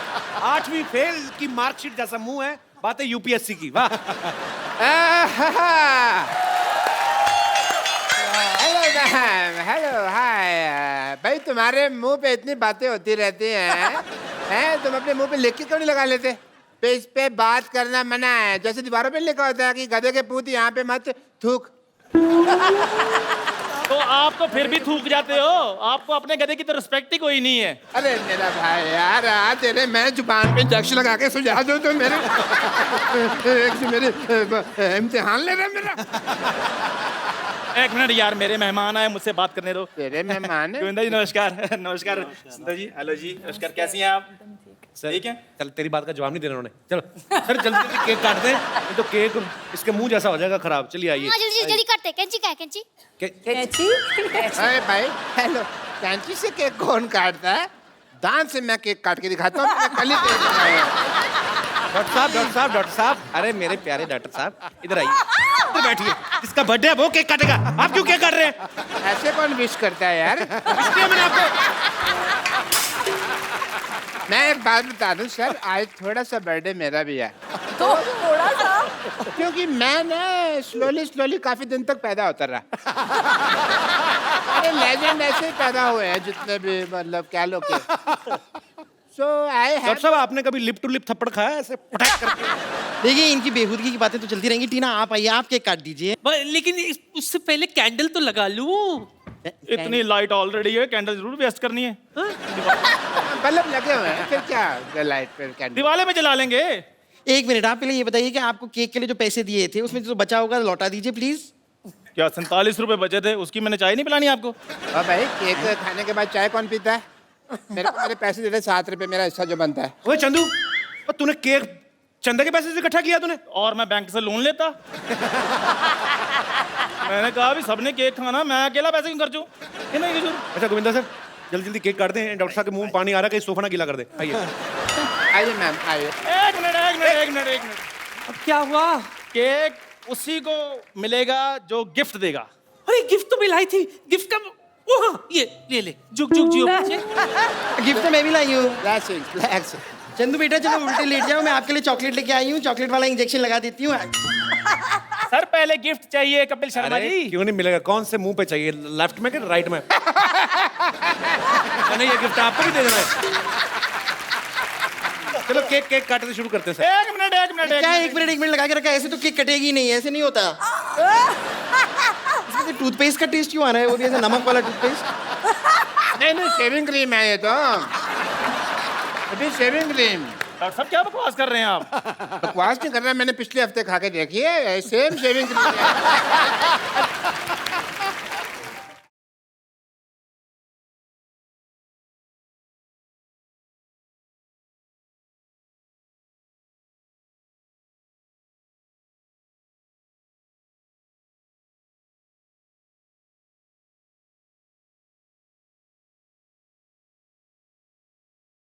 8वीं फेल की मार्कशीट जैसा मुंह है, बातें यूपीएससी की। वाह।
हेलो मैम, हेलो, हाय। भाई तुम्हारे मुंह पे इतनी बातें होती रहती हैं, तुम अपने मुंह पे लिख के क्यों नहीं लगा लेते? इस पे बात करना मना है, जैसे दीवारों पे लिखा होता है कि गधे के पूत यहाँ पे मत थूक।
तो आप तो फिर भी थूक जाते हो, आपको अपने गधे की तो रिस्पेक्ट ही कोई नहीं है।
अरे मेरा भाई यार, तेरे मैं जुबान पे इंजेक्शन लगा के सुझा दूं तो मेरे इम्तिहान ले रहा है मेरा।
एक मिनट यार, मेरे मेहमान आए, मुझसे बात करने दो।
तेरे मेहमान
गोविंदा जी नमस्कार। नमस्कार सुंदर जी, हेलो जी, नमस्कार, कैसी हैं आप? ठीक है।
चल, तेरी बात का जवाब नहीं देना उन्होंने। चलो सर, जल्दी केक काटते हैं, नहीं तो केक इसके मुंह जैसा हो जाएगा खराब। चलिए आइए।
हाँ जल्दी जल्दी करते। कैंची का है? कैंची?
अरे भाई हेलो, कैंची से केक कौन काटता है? दांत से मैं केक काट के दिखाता हूँ।
डॉक्टर साहब, अरे मेरे प्यारे डॉक्टर साहब, इधर आइए, इधर बैठिए। जिसका बर्थडे है वो केक काटेगा, आप क्यों केक काट रहे हैं?
ऐसे कौन विश करता है यार? इसलिए मैंने आपको मैं एक बात बता दूं सर, आज थोड़ा सा बर्थडे मेरा भी है।
तो थोड़ा सा,
क्योंकि मैं ना स्लोली काफी दिन तक पैदा होता रहा। अरे लेजेंड ऐसे ही पैदा हुए हैं जितने भी, मतलब क्या लोग के। सो आई
डॉक्टर साहब, आपने कभी लिप टू लिप थप्पड़ खाया ऐसे पटाख करके?
देखिए, इनकी बेहूदगी की बातें तो चलती रहेंगी। टीना आप आइए, आप केक काट दीजिए।
लेकिन उससे पहले कैंडल तो लगा लूं।
इतनी लाइट ऑलरेडी है, कैंडल जरूर वेस्ट करनी है।
बल्ब लगे हुए हैं, फिर क्या लाइट पे कैंडल
दिवाले में जला लेंगे।
एक मिनट, आप पहले ये बताइए कि आपको केक के लिए जो पैसे दिए थे उसमें जो बचा होगा लौटा दीजिए प्लीज।
क्या 47 रुपए बचे थे? उसकी मैंने चाय नहीं पिलानी आपको?
भाई केक खाने के बाद चाय कौन पीता है? मेरे पैसे दे दे 7 रुपए, मेरा हिस्सा जो बनता है।
ओए चंदू, तूने केक चंदा के पैसे से इकट्ठा किया तूने?
और मैं बैंक से लोन लेता। मैंने कहा भी सबने केक खाना, मैं अकेला पैसे क्यों खर्चूं?
अच्छा गोविंदा सर, जल्दी जल्दी केक काट दें। डॉक्टर साहब के मुंह में पानी आ रहा है, कहीं सोफा ना गीला कर दे। आइए
आइए मैम, आइए।
एक मिनट।
अब क्या हुआ?
केक उसी को मिलेगा जो गिफ्ट देगा।
अरे गिफ्ट तो मिलाई थी। गिफ्ट का ये ले, जुग जियो बच्चे।
गिफ्ट तो मैं भी लाई हूँ। चंदू बेटा चलो उल्टे लेट जाओ, मैं आपके लिए चॉकलेट लेके आई हूँ, चॉकलेट वाला इंजेक्शन लगा देती हूँ।
सर पहले गिफ्ट चाहिए कपिल शर्मा जी।
क्यों नहीं मिलेगा? कौन से मुंह पे चाहिए, लेफ्ट में कि राइट में? नहीं, ये गिफ्ट आपको भी दे देना है। चलो केक काटने शुरू करते हैं सर।
एक मिनट
क्या एक मिनट लगा के रखा है? ऐसे तो केक कटेगी नहीं, ऐसे नहीं होता। इसमें टूथपेस्ट का टेस्ट क्यों आ रहा है? वो भी ऐसा नमक वाला टूथपेस्ट। नहीं, शेविंग क्रीम है ये तो। अभी शेविंग क्रीम।
डॉक्टर साहब क्या बकवास कर रहे हैं आप?
बकवास नहीं कर रहा, मैंने पिछले हफ्ते खा के देखी है, सेम शेविंग क्रीम।